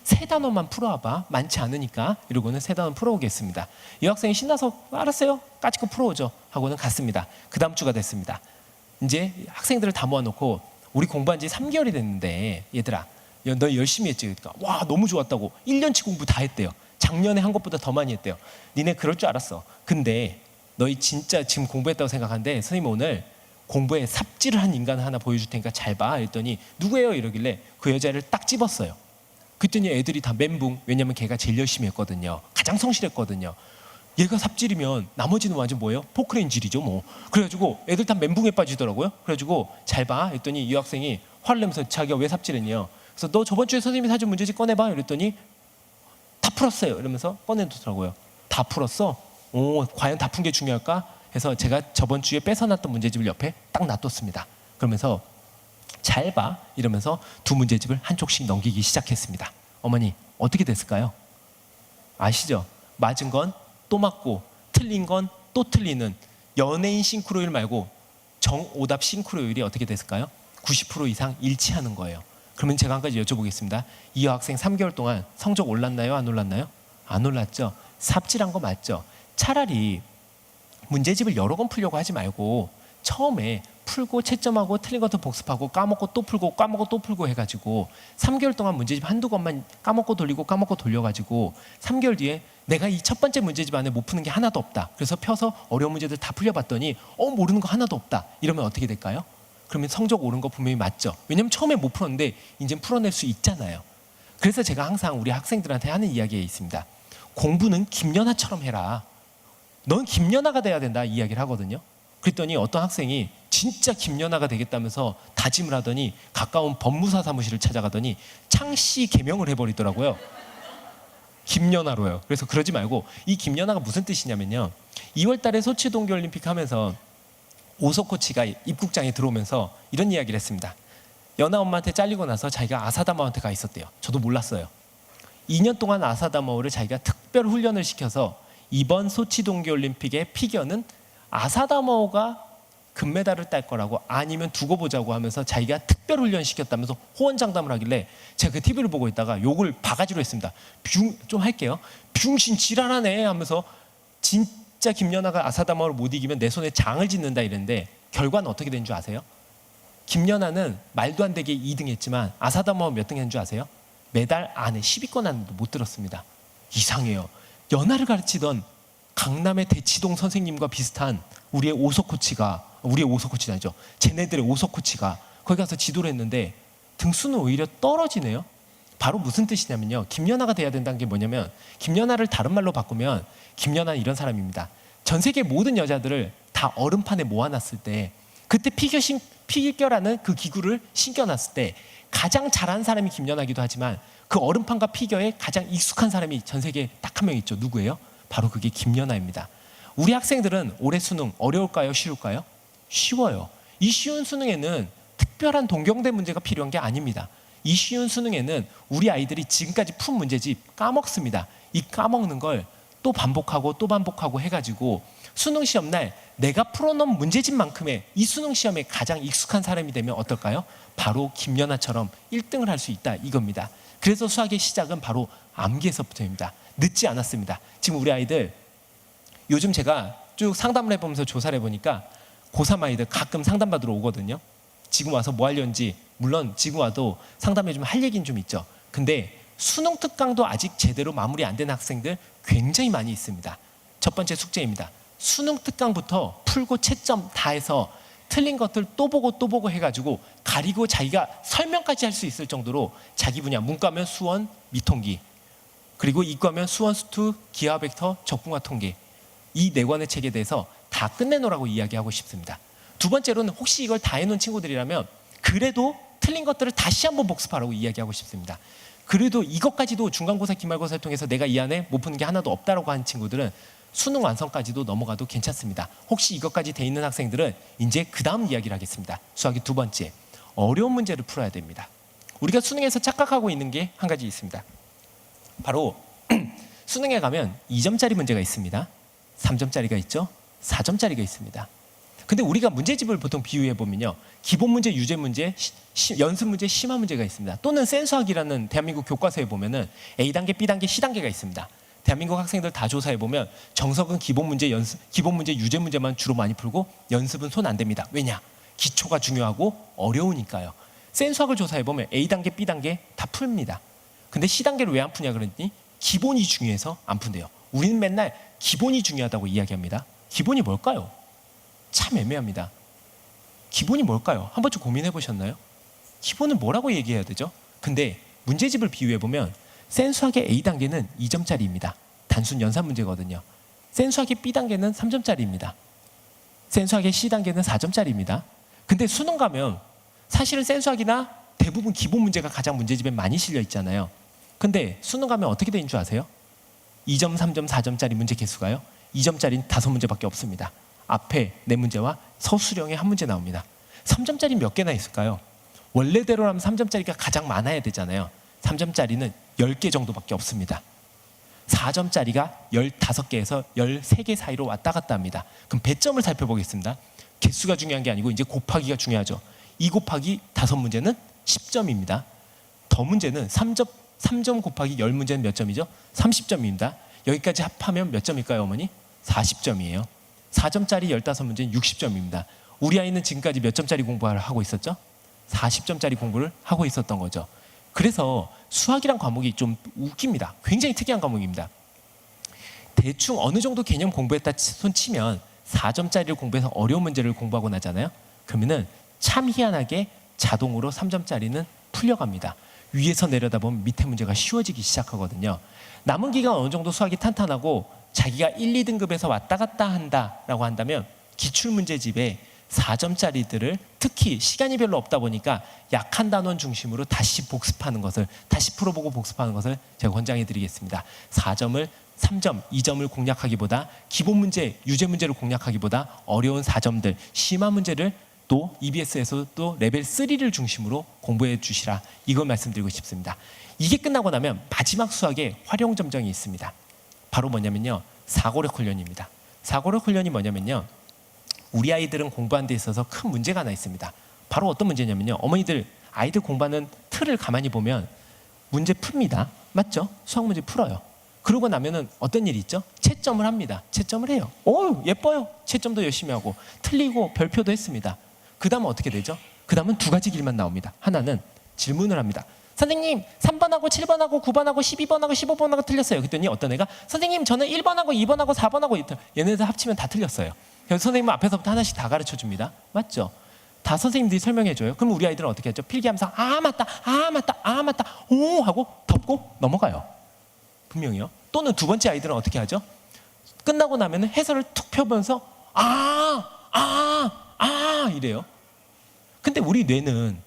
3단원만 풀어와봐. 많지 않으니까. 이러고는 3단원 풀어오겠습니다. 이 학생이 신나서 알았어요. 까짓거 풀어오죠. 하고는 갔습니다. 그 다음 주가 됐습니다. 이제 학생들을 다 모아놓고 우리 공부한 지 3개월이 됐는데 얘들아 너 열심히 했지. 그러니까 와 너무 좋았다고 1년치 공부 다 했대요. 작년에 한 것보다 더 많이 했대요. 니네 그럴 줄 알았어. 근데 너희 진짜 지금 공부했다고 생각하는데 선생님 오늘 공부에 삽질을 한 인간 하나 보여줄 테니까 잘 봐. 이랬더니 누구예요? 이러길래 그 여자를 딱 집었어요. 그랬더니 애들이 다 멘붕. 왜냐면 걔가 제일 열심히 했거든요. 가장 성실했거든요. 얘가 삽질이면 나머지는 완전 뭐예요? 포크레인질이죠 뭐. 그래가지고 애들 다 멘붕에 빠지더라고요. 그래가지고 잘 봐. 했더니 이 학생이 화를 내면서 자기가 왜 삽질했냐. 그래서 너 저번 주에 선생님이 사준 문제집 꺼내봐. 이랬더니 다 풀었어요. 이러면서 꺼내두더라고요. 다 풀었어? 오, 과연 다 푼 게 중요할까? 해서 제가 저번 주에 뺏어놨던 문제집을 옆에 딱 놔뒀습니다. 그러면서 잘 봐. 이러면서 2 문제집을 한쪽씩 넘기기 시작했습니다. 어머니 어떻게 됐을까요? 아시죠? 맞은 건 또 맞고 틀린 건 또 틀리는 연예인 싱크로율 말고 정오답 싱크로율이 어떻게 됐을까요? 90% 이상 일치하는 거예요. 그러면 제가 한 가지 여쭤보겠습니다. 이 여학생 3개월 동안 성적 올랐나요? 안 올랐나요? 안 올랐죠. 삽질한 거 맞죠? 차라리 문제집을 여러 권 풀려고 하지 말고 처음에 풀고 채점하고 틀린 것도 복습하고 까먹고 또 풀고 까먹고 또 풀고 해가지고 3개월 동안 문제집 한두 권만 까먹고 돌리고 까먹고 돌려가지고 3개월 뒤에 내가 이 첫 번째 문제집 안에 못 푸는 게 하나도 없다. 그래서 펴서 어려운 문제들 다 풀려봤더니 모르는 거 하나도 없다. 이러면 어떻게 될까요? 그러면 성적 오른 거 분명히 맞죠. 왜냐면 처음에 못 풀었는데 이제 풀어낼 수 있잖아요. 그래서 제가 항상 우리 학생들한테 하는 이야기가 있습니다. 공부는 김연아처럼 해라. 넌 김연아가 돼야 된다 이 이야기를 하거든요. 그랬더니 어떤 학생이 진짜 김연아가 되겠다면서 다짐을 하더니 가까운 법무사 사무실을 찾아가더니 창씨 개명을 해버리더라고요. 김연아로요. 그래서 그러지 말고 이 김연아가 무슨 뜻이냐면요. 2월 달에 소치 동계올림픽 하면서 오석 코치가 입국장에 들어오면서 이런 이야기를 했습니다. 연아 엄마한테 잘리고 나서 자기가 아사다마오한테 가 있었대요. 저도 몰랐어요. 2년 동안 아사다마오를 자기가 특별 훈련을 시켜서 이번 소치 동계올림픽의 피겨는 아사다마오가 금메달을 딸 거라고 아니면 두고 보자고 하면서 자기가 특별 훈련 시켰다면서 호언장담을 하길래 제가 그 TV를 보고 있다가 욕을 바가지로 했습니다. 좀 할게요. 병신 지랄하네 하면서 진짜 김연아가 아사다마오를 못 이기면 내 손에 장을 짓는다 이랬는데 결과는 어떻게 된 줄 아세요? 김연아는 말도 안 되게 2등 했지만 아사다마오 몇 등 했는 줄 아세요? 메달 안에 10위권 안에도 못 들었습니다. 이상해요. 연아를 가르치던 강남의 대치동 선생님과 비슷한 우리의 오석 코치가 아니죠. 쟤네들의 오석 코치가 거기 가서 지도를 했는데 등수는 오히려 떨어지네요. 바로 무슨 뜻이냐면요. 김연아가 돼야 된다는 게 뭐냐면 김연아를 다른 말로 바꾸면 김연아는 이런 사람입니다. 전 세계 모든 여자들을 다 얼음판에 모아놨을 때 그때 피겨라는 그 기구를 신겨놨을 때 가장 잘한 사람이 김연아기도 하지만 그 얼음판과 피겨에 가장 익숙한 사람이 전 세계에 딱 한 명 있죠. 누구예요? 바로 그게 김연아입니다. 우리 학생들은 올해 수능 어려울까요? 쉬울까요? 쉬워요. 이 쉬운 수능에는 특별한 동경대 문제가 필요한 게 아닙니다. 이 쉬운 수능에는 우리 아이들이 지금까지 푼 문제집 까먹습니다. 이 까먹는 걸 또 반복하고 또 반복하고 해가지고 수능 시험 날 내가 풀어놓은 문제집만큼의 이 수능 시험에 가장 익숙한 사람이 되면 어떨까요? 바로 김연아처럼 1등을 할 수 있다 이겁니다. 그래서 수학의 시작은 바로 암기에서부터입니다. 늦지 않았습니다. 지금 우리 아이들 요즘 제가 쭉 상담을 해보면서 조사를 해보니까 고3 아이들 가끔 상담받으러 오거든요. 지금 와서 뭐 하려는지, 물론 지금 와도 상담해주면 할 얘기는 좀 있죠. 근데 수능 특강도 아직 제대로 마무리 안 된 학생들 굉장히 많이 있습니다. 첫 번째 숙제입니다. 수능 특강부터 풀고 채점 다 해서 틀린 것들 또 보고 해가지고 가리고 자기가 설명까지 할 수 있을 정도로 자기 분야, 문과면 수원, 미통기, 그리고 이과면 수원, 수투, 기하 벡터, 적분과 통계, 이 4권의 책에 대해서 다 끝내놓으라고 이야기하고 싶습니다. 두 번째로는 혹시 이걸 다 해놓은 친구들이라면 그래도 틀린 것들을 다시 한번 복습하라고 이야기하고 싶습니다. 그래도 이것까지도 중간고사, 기말고사를 통해서 내가 이 안에 못 푸는 게 하나도 없다라고 하는 친구들은 수능 완성까지도 넘어가도 괜찮습니다. 혹시 이것까지 돼 있는 학생들은 이제 그 다음 이야기를 하겠습니다. 수학의 두 번째, 어려운 문제를 풀어야 됩니다. 우리가 수능에서 착각하고 있는 게 한 가지 있습니다. 바로 수능에 가면 2점짜리 문제가 있습니다. 3점짜리가 있죠. 4점짜리가 있습니다. 근데 우리가 문제집을 보통 비유해 보면요, 기본 문제, 유제 문제, 연습 문제, 심화 문제가 있습니다. 또는 센수학이라는 대한민국 교과서에 보면은 A단계, B단계, C단계가 있습니다. 대한민국 학생들 다 조사해 보면 정석은 기본 문제, 기본 문제, 유제 문제만 주로 많이 풀고 연습은 손 안 댑니다. 왜냐? 기초가 중요하고 어려우니까요. 센수학을 조사해 보면 A단계, B단계 다 풉니다. 근데 C단계를 왜 안 푸냐 그랬더니 기본이 중요해서 안 푼대요. 우리는 맨날 기본이 중요하다고 이야기합니다. 기본이 뭘까요? 참 애매합니다. 기본이 뭘까요? 한 번쯤 고민해 보셨나요? 기본은 뭐라고 얘기해야 되죠? 근데 문제집을 비유해 보면 센수학의 A단계는 2점짜리입니다. 단순 연산 문제거든요. 센수학의 B단계는 3점짜리입니다. 센수학의 C단계는 4점짜리입니다. 근데 수능 가면 사실은 센수학이나 대부분 기본 문제가 가장 문제집에 많이 실려 있잖아요. 근데 수능 가면 어떻게 되는 줄 아세요? 2점, 3점, 4점짜리 문제 개수가요, 2점짜리는 5문제밖에 없습니다. 앞에 4문제와 서술형에 1문제 나옵니다. 3점짜리 몇 개나 있을까요? 원래대로라면 3점짜리가 가장 많아야 되잖아요. 3점짜리는 10개 정도밖에 없습니다. 4점짜리가 15개에서 13개 사이로 왔다 갔다 합니다. 그럼 배점을 살펴보겠습니다. 개수가 중요한 게 아니고 이제 곱하기가 중요하죠. 2 곱하기 5문제는 10점입니다. 더 문제는 3점 곱하기 10문제는 몇 점이죠? 30점입니다. 여기까지 합하면 몇 점일까요, 어머니? 40점이에요. 4점짜리 15문제는 60점입니다. 우리 아이는 지금까지 몇 점짜리 공부를 하고 있었죠? 40점짜리 공부를 하고 있었던 거죠. 그래서 수학이란 과목이 좀 웃깁니다. 굉장히 특이한 과목입니다. 대충 어느 정도 개념 공부했다 손치면 4점짜리를 공부해서 어려운 문제를 공부하고 나잖아요. 그러면은 참 희한하게 자동으로 3점짜리는 풀려갑니다. 위에서 내려다보면 밑에 문제가 쉬워지기 시작하거든요. 남은 기간 어느 정도 수학이 탄탄하고 자기가 1, 2등급에서 왔다 갔다 한다라고 한다면 기출문제집에 4점짜리들을 특히 시간이 별로 없다 보니까 약한 단원 중심으로 다시 복습하는 것을, 다시 풀어보고 복습하는 것을 제가 권장해 드리겠습니다. 4점을 3점, 2점을 공략하기보다 기본 문제, 유제 문제를 공략하기보다 어려운 4점들, 심화 문제를 또 EBS에서 또 레벨 3를 중심으로 공부해 주시라, 이걸 말씀드리고 싶습니다. 이게 끝나고 나면 마지막 수학에 활용점정이 있습니다. 바로 뭐냐면요, 사고력 훈련입니다. 사고력 훈련이 뭐냐면요, 우리 아이들은 공부하는 데 있어서 큰 문제가 하나 있습니다. 바로 어떤 문제냐면요, 어머니들 아이들 공부하는 틀을 가만히 보면 문제 풉니다. 맞죠? 수학 문제 풀어요. 그러고 나면은 어떤 일이 있죠? 채점을 합니다. 채점을 해요. 오, 예뻐요. 채점도 열심히 하고 틀리고 별표도 했습니다. 그 다음은 어떻게 되죠? 그 다음은 두 가지 길만 나옵니다. 하나는 질문을 합니다. 선생님, 3번하고 7번하고 9번하고 12번하고 15번하고 틀렸어요. 그랬더니 어떤 애가 선생님, 저는 1번하고 2번하고 4번하고 얘네들 합치면 다 틀렸어요. 그래서 선생님은 앞에서부터 하나씩 다 가르쳐 줍니다. 맞죠? 다 선생님들이 설명해 줘요. 그럼 우리 아이들은 어떻게 하죠? 필기하면서 아 맞다, 아 맞다, 아 맞다, 오 하고 덮고 넘어가요. 분명히요. 또는 두 번째 아이들은 어떻게 하죠? 끝나고 나면은 해설을 툭 펴보면서 이래요. 근데 우리 뇌는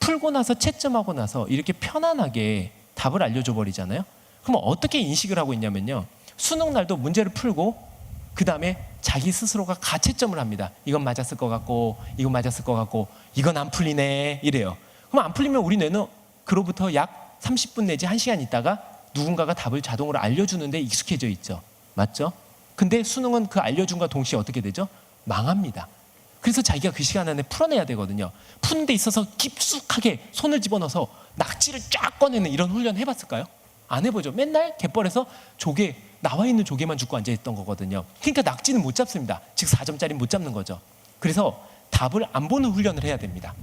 풀고 나서 채점하고 나서 이렇게 편안하게 답을 알려줘 버리잖아요. 그럼 어떻게 인식을 하고 있냐면요, 수능 날도 문제를 풀고 그 다음에 자기 스스로가 가채점을 합니다. 이건 맞았을 것 같고 이건 맞았을 것 같고 이건 안 풀리네 이래요. 그럼 안 풀리면 우리 뇌는 그로부터 약 30분 내지 1시간 있다가 누군가가 답을 자동으로 알려주는데 익숙해져 있죠. 맞죠? 근데 수능은 그 알려준과 동시에 어떻게 되죠? 망합니다. 그래서 자기가 그 시간 안에 풀어내야 되거든요. 푸는 데 있어서 깊숙하게 손을 집어넣어서 낙지를 쫙 꺼내는 이런 훈련 해봤을까요? 안 해보죠. 맨날 갯벌에서 조개, 나와 있는 조개만 죽고 앉아있던 거거든요. 그러니까 낙지는 못 잡습니다. 즉 4점짜리는 못 잡는 거죠. 그래서 답을 안 보는 훈련을 해야 됩니다.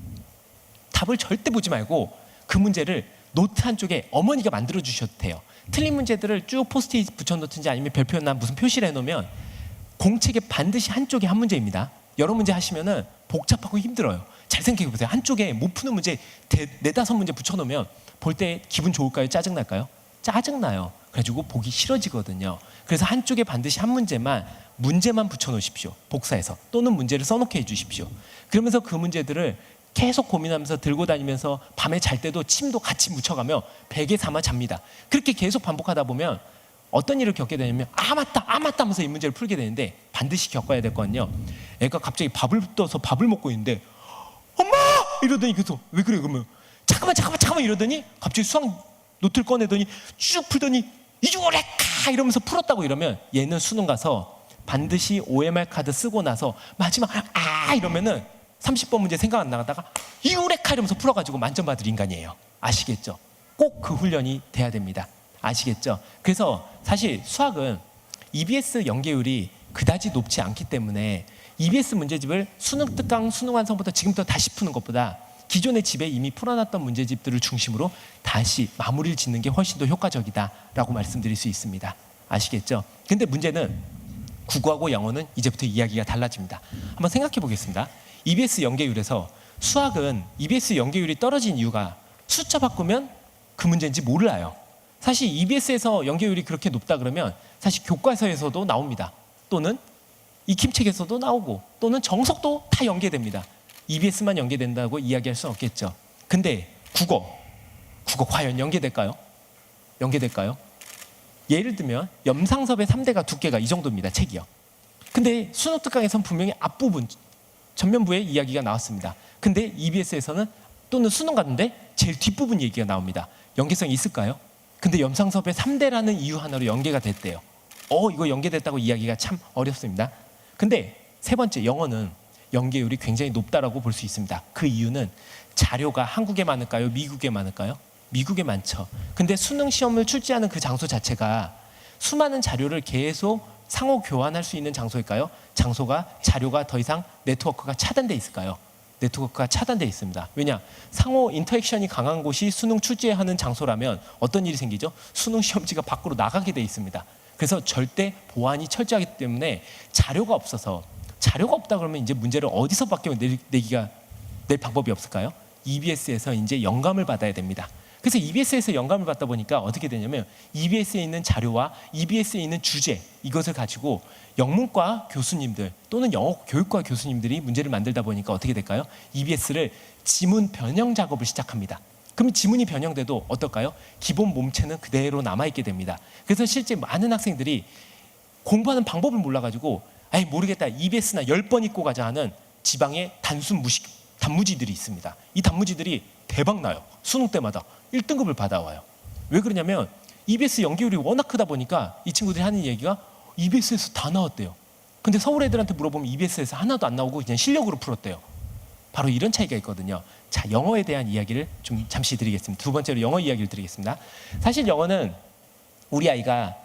답을 절대 보지 말고 그 문제를 노트 한쪽에 어머니가 만들어 주셔도 돼요. 틀린 문제들을 쭉 포스트잇 붙여놓든지 아니면 별표나 무슨 표시를 해놓으면 공책에 반드시 한쪽에 한 문제입니다. 여러 문제 하시면은 복잡하고 힘들어요. 잘 생각해 보세요. 한쪽에 못 푸는 문제 4-5 문제 붙여놓으면 볼 때 기분 좋을까요? 짜증날까요? 짜증나요. 그래가지고 보기 싫어지거든요. 그래서 한쪽에 반드시 한 문제만 붙여놓으십시오. 복사해서 또는 문제를 써놓게 해주십시오. 그러면서 그 문제들을 계속 고민하면서 들고 다니면서 밤에 잘 때도 침도 같이 묻혀가며 베개 삼아 잡니다. 그렇게 계속 반복하다 보면 어떤 일을 겪게 되냐면 아 맞다 하면서 이 문제를 풀게 되는데 반드시 겪어야 될 거는요. 애가 갑자기 밥을 떠서 밥을 먹고 있는데 엄마! 이러더니 계속 왜 그래 그러면 잠깐만 이러더니 갑자기 수학 노트를 꺼내더니 쭉 풀더니 이주레카 이러면서 풀었다고 이러면 얘는 수능 가서 반드시 OMR 카드 쓰고 나서 마지막 이러면은 30번 문제 생각 안 나가다가 이우레카 이러면서 풀어가지고 만점 받을 인간이에요. 아시겠죠? 꼭 그 훈련이 돼야 됩니다. 아시겠죠? 그래서 사실 수학은 EBS 연계율이 그다지 높지 않기 때문에 EBS 문제집을 수능 특강, 수능 완성부터 지금부터 다시 푸는 것보다 기존의 집에 이미 풀어놨던 문제집들을 중심으로 다시 마무리를 짓는 게 훨씬 더 효과적이다라고 말씀드릴 수 있습니다. 아시겠죠? 근데 문제는 국어하고 영어는 이제부터 이야기가 달라집니다. 한번 생각해 보겠습니다. EBS 연계율에서 수학은 EBS 연계율이 떨어진 이유가 숫자 바꾸면 그 문제인지 몰라요. 사실 EBS에서 연계율이 그렇게 높다 그러면 사실 교과서에서도 나옵니다. 또는 익힘책에서도 나오고 또는 정석도 다 연계됩니다. EBS만 연계된다고 이야기할 수는 없겠죠. 근데 국어 과연 연계될까요? 예를 들면 염상섭의 3대가 두께가 이 정도입니다. 책이요. 근데 수능 특강에서는 분명히 앞부분 전면부에 이야기가 나왔습니다. 근데 EBS에서는 또는 수능 갔는데 제일 뒷부분 얘기가 나옵니다. 연계성이 있을까요? 근데 염상섭의 3대라는 이유 하나로 연계가 됐대요. 이거 연계됐다고 이야기가 참 어렵습니다. 근데 세 번째 영어는 연계율이 굉장히 높다라고 볼 수 있습니다. 그 이유는 자료가 한국에 많을까요? 미국에 많을까요? 미국에 많죠. 근데 수능 시험을 출제하는 그 장소 자체가 수많은 자료를 계속 상호 교환할 수 있는 장소일까요? 장소가 자료가 더 이상 네트워크가 차단돼 있을까요? 네트워크가 차단돼 있습니다. 왜냐? 상호 인터액션이 강한 곳이 수능 출제하는 장소라면 어떤 일이 생기죠? 수능 시험지가 밖으로 나가게 돼 있습니다. 그래서 절대 보안이 철저하기 때문에 자료가 없다 그러면 이제 문제를 어디서밖에 낼 방법이 없을까요? EBS에서 이제 영감을 받아야 됩니다. 그래서 EBS에서 영감을 받다 보니까 어떻게 되냐면 EBS에 있는 자료와 EBS에 있는 주제 이것을 가지고 영문과 교수님들 또는 영어 교육과 교수님들이 문제를 만들다 보니까 어떻게 될까요? EBS를 지문 변형 작업을 시작합니다. 그럼 지문이 변형돼도 어떨까요? 기본 몸체는 그대로 남아있게 됩니다. 그래서 실제 많은 학생들이 공부하는 방법을 몰라가지고 모르겠다 EBS나 10번 읽고 가자 하는 지방의 단무지들이 있습니다. 이 단무지들이 대박 나요. 수능 때마다 1등급을 받아와요. 왜 그러냐면 EBS 연계율이 워낙 크다 보니까 이 친구들이 하는 얘기가 EBS에서 다 나왔대요. 근데 서울 애들한테 물어보면 EBS에서 하나도 안 나오고 그냥 실력으로 풀었대요. 바로 이런 차이가 있거든요. 자, 영어에 대한 이야기를 좀 잠시 드리겠습니다. 두 번째로 영어 이야기를 드리겠습니다. 사실 영어는 우리 아이가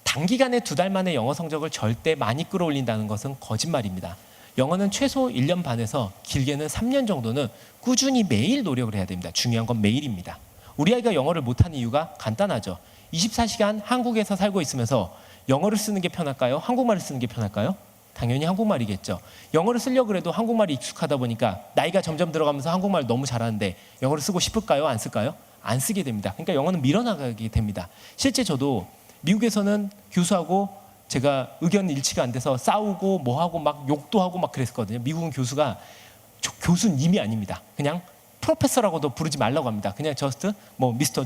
단기간에 2달 만에 영어 성적을 절대 많이 끌어올린다는 것은 거짓말입니다. 영어는 최소 1년 반에서 길게는 3년 정도는 꾸준히 매일 노력을 해야 됩니다. 중요한 건 매일입니다. 우리 아이가 영어를 못하는 이유가 간단하죠. 24시간 한국에서 살고 있으면서 영어를 쓰는 게 편할까요? 한국말을 쓰는 게 편할까요? 당연히 한국말이겠죠. 영어를 쓰려고 해도 한국말이 익숙하다 보니까 나이가 점점 들어가면서 한국말 너무 잘하는데 영어를 쓰고 싶을까요? 안 쓸까요? 안 쓰게 됩니다. 그러니까 영어는 밀어나가게 됩니다. 실제 저도 미국에서는 교수하고 제가 의견 일치가 안 돼서 싸우고 뭐하고 막 욕도 하고 막 그랬거든요. 미국은 교수가 교수님이 아닙니다. 그냥 프로페서라고도 부르지 말라고 합니다. 그냥 저스트 미스터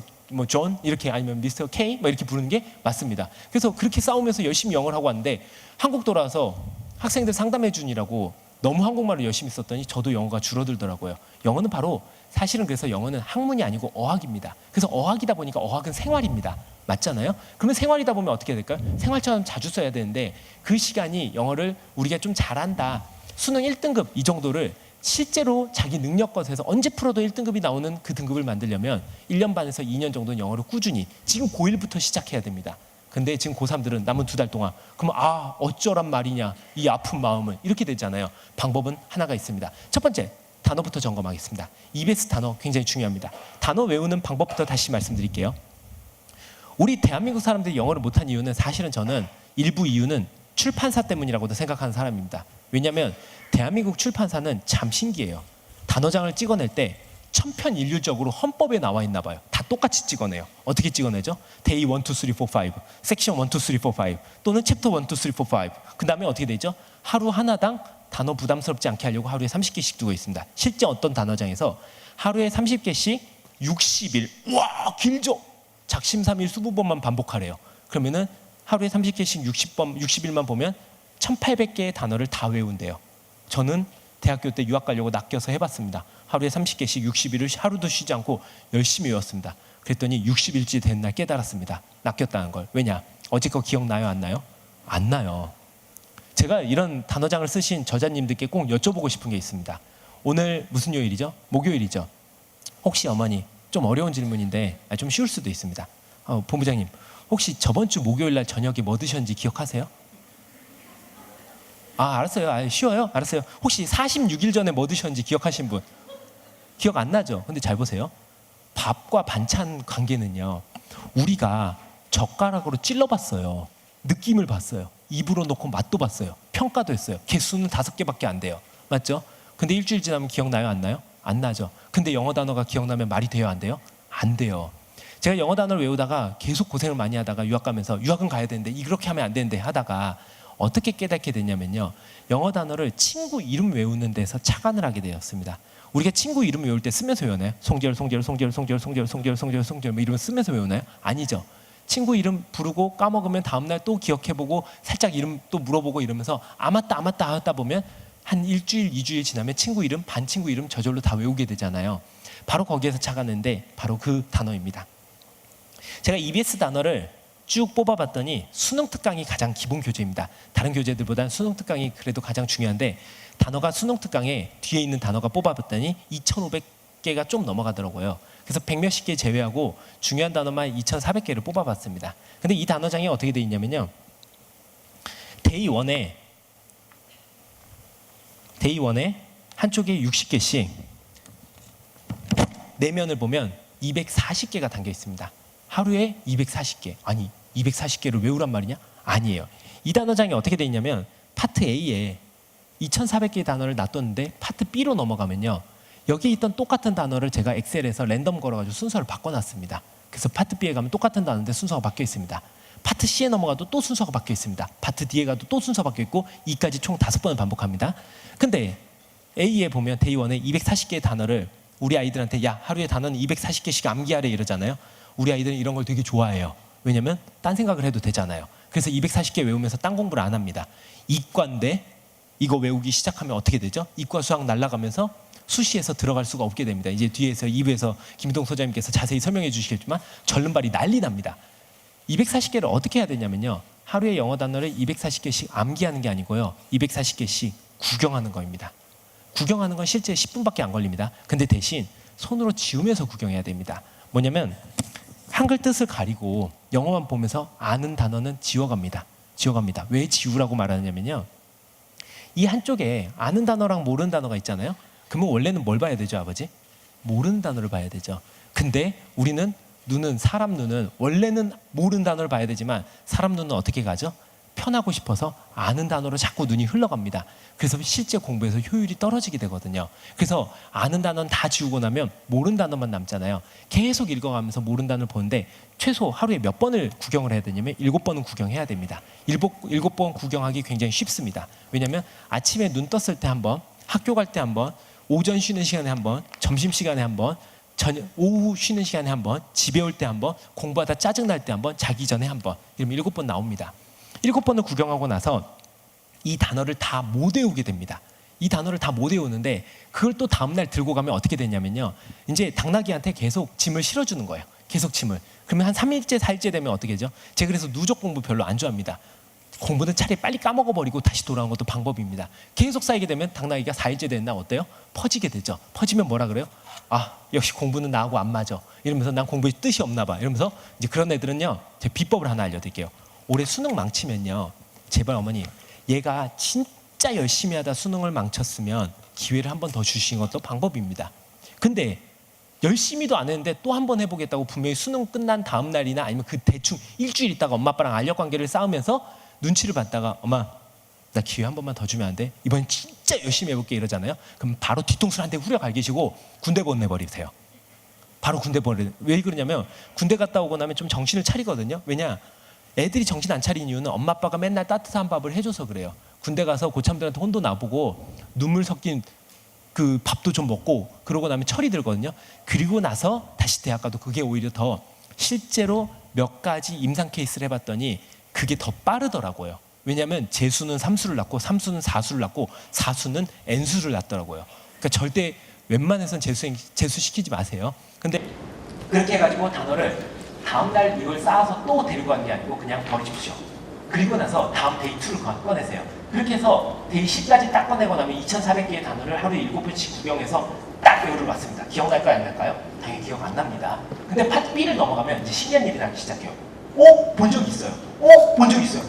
존 이렇게 아니면 미스터 K 이렇게 부르는 게 맞습니다. 그래서 그렇게 싸우면서 열심히 영어를 하고 왔는데 한국 돌아와서 학생들 상담해 주느라고 너무 한국말을 열심히 썼더니 저도 영어가 줄어들더라고요. 영어는 바로 사실은 그래서 영어는 학문이 아니고 어학입니다. 그래서 어학이다 보니까 어학은 생활입니다. 맞잖아요? 그러면 생활이다 보면 어떻게 될까요? 생활처럼 자주 써야 되는데 그 시간이 영어를 우리가 좀 잘한다. 수능 1등급 이 정도를 실제로 자기 능력껏 해서 언제 풀어도 1등급이 나오는 그 등급을 만들려면 1년 반에서 2년 정도는 영어를 꾸준히 지금 고1부터 시작해야 됩니다. 근데 지금 고3들은 남은 2달 동안 그러면 어쩌란 말이냐 이 아픈 마음은 이렇게 되잖아요. 방법은 하나가 있습니다. 첫 번째 단어부터 점검하겠습니다. EBS 단어 굉장히 중요합니다. 단어 외우는 방법부터 다시 말씀드릴게요. 우리 대한민국 사람들이 영어를 못한 이유는 사실은 저는 일부 이유는 출판사 때문이라고도 생각하는 사람입니다. 왜냐하면 대한민국 출판사는 참 신기해요. 단어장을 찍어낼 때 천편일률적으로 헌법에 나와 있나 봐요. 다 똑같이 찍어내요. 어떻게 찍어내죠? Day 1, 2, 3, 4, 5, Section 1, 2, 3, 4, 5 또는 Chapter 1, 2, 3, 4, 5 그 다음에 어떻게 되죠? 하루 하나당 단어 부담스럽지 않게 하려고 하루에 30개씩 두고 있습니다. 실제 어떤 단어장에서 하루에 30개씩 60일 와 길죠? 작심삼일 20번만 반복하래요. 그러면은 하루에 30개씩 60일만 보면 1800개의 단어를 다 외운대요. 저는 대학교 때 유학 가려고 낚여서 해봤습니다. 하루에 30개씩 60일을 하루도 쉬지 않고 열심히 외웠습니다. 그랬더니 60일째 된 날 깨달았습니다. 낚였다는 걸. 왜냐? 어제 거 기억나요? 안 나요? 안 나요. 제가 이런 단어장을 쓰신 저자님들께 꼭 여쭤보고 싶은 게 있습니다. 오늘 무슨 요일이죠? 목요일이죠. 혹시 어머니 좀 어려운 질문인데 좀 쉬울 수도 있습니다. 본부장님 혹시 저번 주 목요일 날 저녁에 뭐 드셨는지 기억하세요? 알았어요. 쉬워요. 알았어요. 혹시 46일 전에 뭐 드셨는지 기억하신 분? 기억 안 나죠? 근데 잘 보세요. 밥과 반찬 관계는요. 우리가 젓가락으로 찔러봤어요. 느낌을 봤어요. 입으로 넣고 맛도 봤어요. 평가도 했어요. 개수는 5개밖에 안 돼요. 맞죠? 근데 일주일 지나면 기억나요? 안 나요? 안 나죠. 근데 영어 단어가 기억나면 말이 돼요? 안 돼요? 안 돼요. 제가 영어 단어를 외우다가 계속 고생을 많이 하다가 유학 가면서 유학은 가야 되는데 이렇게 하면 안 되는데 하다가 어떻게 깨닫게 됐냐면요. 영어 단어를 친구 이름 외우는 데서 착안을 하게 되었습니다. 우리가 친구 이름 외울 때 쓰면서 외우나요? 송재열 뭐 이러면 쓰면서 외우나요? 아니죠. 친구 이름 부르고 까먹으면 다음날 또 기억해보고 살짝 이름 또 물어보고 이러면서 맞다 하다 보면 한 일주일, 2주일 지나면 친구 이름, 반친구 이름 저절로 다 외우게 되잖아요. 바로 거기에서 착안했는데 바로 그 단어입니다. 제가 EBS 단어를 쭉 뽑아봤더니 수능 특강이 가장 기본 교재입니다. 다른 교재들보다 수능 특강이 그래도 가장 중요한데 단어가 수능 특강에 뒤에 있는 단어가 뽑아봤더니 2,500개가 좀 넘어가더라고요. 그래서 100몇십 개 제외하고 중요한 단어만 2,400개를 뽑아봤습니다. 근데 이 단어장이 어떻게 되어 있냐면요. 데이 1에 한쪽에 60개씩 내면을 보면 240개가 담겨 있습니다. 하루에 240개. 아니 240개를 외우란 말이냐? 아니에요. 이 단어장이 어떻게 되어 있냐면 파트 A에 2,400개의 단어를 놔뒀는데 파트 B로 넘어가면요. 여기 있던 똑같은 단어를 제가 엑셀에서 랜덤 걸어가지고 순서를 바꿔놨습니다. 그래서 파트 B에 가면 똑같은 단어인데 순서가 바뀌어 있습니다. 파트 C에 넘어가도 또 순서가 바뀌어 있습니다. 파트 D에 가도 또 순서 바뀌어 있고 E까지 총 5번을 반복합니다. 근데 A에 보면 데이 1에 240개의 단어를 우리 아이들한테 야 하루에 단어는 240개씩 암기하래 이러잖아요. 우리 아이들은 이런 걸 되게 좋아해요. 왜냐면 딴 생각을 해도 되잖아요. 그래서 240개 외우면서 딴 공부를 안 합니다. 이과인데 이거 외우기 시작하면 어떻게 되죠? 이과 수학 날아가면서 수시에서 들어갈 수가 없게 됩니다. 이제 뒤에서 2부에서 김동 소장님께서 자세히 설명해 주시겠지만 절름발이 난리 납니다. 240개를 어떻게 해야 되냐면요. 하루에 영어 단어를 240개씩 암기하는 게 아니고요. 240개씩 구경하는 겁니다. 구경하는 건 실제 10분밖에 안 걸립니다. 근데 대신 손으로 지우면서 구경해야 됩니다. 뭐냐면 한글 뜻을 가리고 영어만 보면서 아는 단어는 지워갑니다. 왜 지우라고 말하냐면요. 이 한쪽에 아는 단어랑 모르는 단어가 있잖아요. 그러면 원래는 뭘 봐야 되죠, 아버지? 모르는 단어를 봐야 되죠. 근데 우리는 사람 눈은 원래는 모르는 단어를 봐야 되지만 사람 눈은 어떻게 가죠? 편하고 싶어서 아는 단어로 자꾸 눈이 흘러갑니다. 그래서 실제 공부에서 효율이 떨어지게 되거든요. 그래서 아는 단어는 다 지우고 나면 모르는 단어만 남잖아요. 계속 읽어가면서 모르는 단어를 보는데 최소 하루에 몇 번을 구경을 해야 되냐면 7번은 구경해야 됩니다. 7번 구경하기 굉장히 쉽습니다. 왜냐하면 아침에 눈 떴을 때 한 번, 학교 갈 때 한 번, 오전 쉬는 시간에 한 번, 점심시간에 한 번, 오후 쉬는 시간에 한 번, 집에 올 때 한 번, 공부하다 짜증날 때 한 번, 자기 전에 한 번. 이러면 7번 나옵니다. 7번을 구경하고 나서 이 단어를 다 못 외우게 됩니다. 이 단어를 다 못 외우는데 그걸 또 다음날 들고 가면 어떻게 되냐면요. 이제 당나귀한테 계속 짐을 실어주는 거예요. 계속 짐을. 그러면 한 3일째, 4일째 되면 어떻게 되죠? 제가 그래서 누적 공부 별로 안 좋아합니다. 공부는 차라리 빨리 까먹어버리고 다시 돌아오는 것도 방법입니다. 계속 쌓이게 되면 당나귀가 4일째 되는 날 어때요? 퍼지게 되죠. 퍼지면 뭐라 그래요? 아, 역시 공부는 나하고 안 맞아. 이러면서 난 공부에 뜻이 없나 봐. 이러면서 이제 그런 애들은요. 제가 비법을 하나 알려드릴게요. 올해 수능 망치면요. 제발 어머니, 얘가 진짜 열심히 하다 수능을 망쳤으면 기회를 한 번 더 주시는 것도 방법입니다. 근데 열심히도 안 했는데 또 한 번 해보겠다고 분명히 수능 끝난 다음 날이나 아니면 그 대충 일주일 있다가 엄마 아빠랑 알력 관계를 쌓으면서 눈치를 봤다가 엄마 나 기회 한 번만 더 주면 안 돼? 이번엔 진짜 열심히 해볼게 이러잖아요. 그럼 바로 뒤통수를 한 대 후려 갈기시고 군대 보내버리세요. 바로 군대 보내. 왜 그러냐면 군대 갔다 오고 나면 좀 정신을 차리거든요. 왜냐? 애들이 정신 안 차린 이유는 엄마 아빠가 맨날 따뜻한 밥을 해줘서 그래요. 군대 가서 고참들한테 혼도 나보고 눈물 섞인 그 밥도 좀 먹고 그러고 나면 철이 들거든요. 그리고 나서 다시 대학 가도 그게 오히려 더 실제로 몇 가지 임상 케이스를 해봤더니 그게 더 빠르더라고요. 왜냐하면 재수는 3수를 낳고 3수는 4수를 낳고 4수는 N수를 낳더라고요. 그러니까 절대 웬만해선 재수시키지 마세요. 근데 그렇게 해가지고 단어를 다음날 이걸 쌓아서 또 데리고 간 게 아니고 그냥 버리십시오. 그리고 나서 다음 데이 2를 꺼내세요. 그렇게 해서 데이 10까지 딱 꺼내고 나면 2,400개의 단어를 하루에 7번씩 구경해서 딱 외우러 왔습니다. 기억날까요? 안 날까요? 당연히 기억 안 납니다. 근데 파트 B를 넘어가면 이제 신기한 일이 나기 시작해요. 본 적이 있어요. 본 적이 있어요.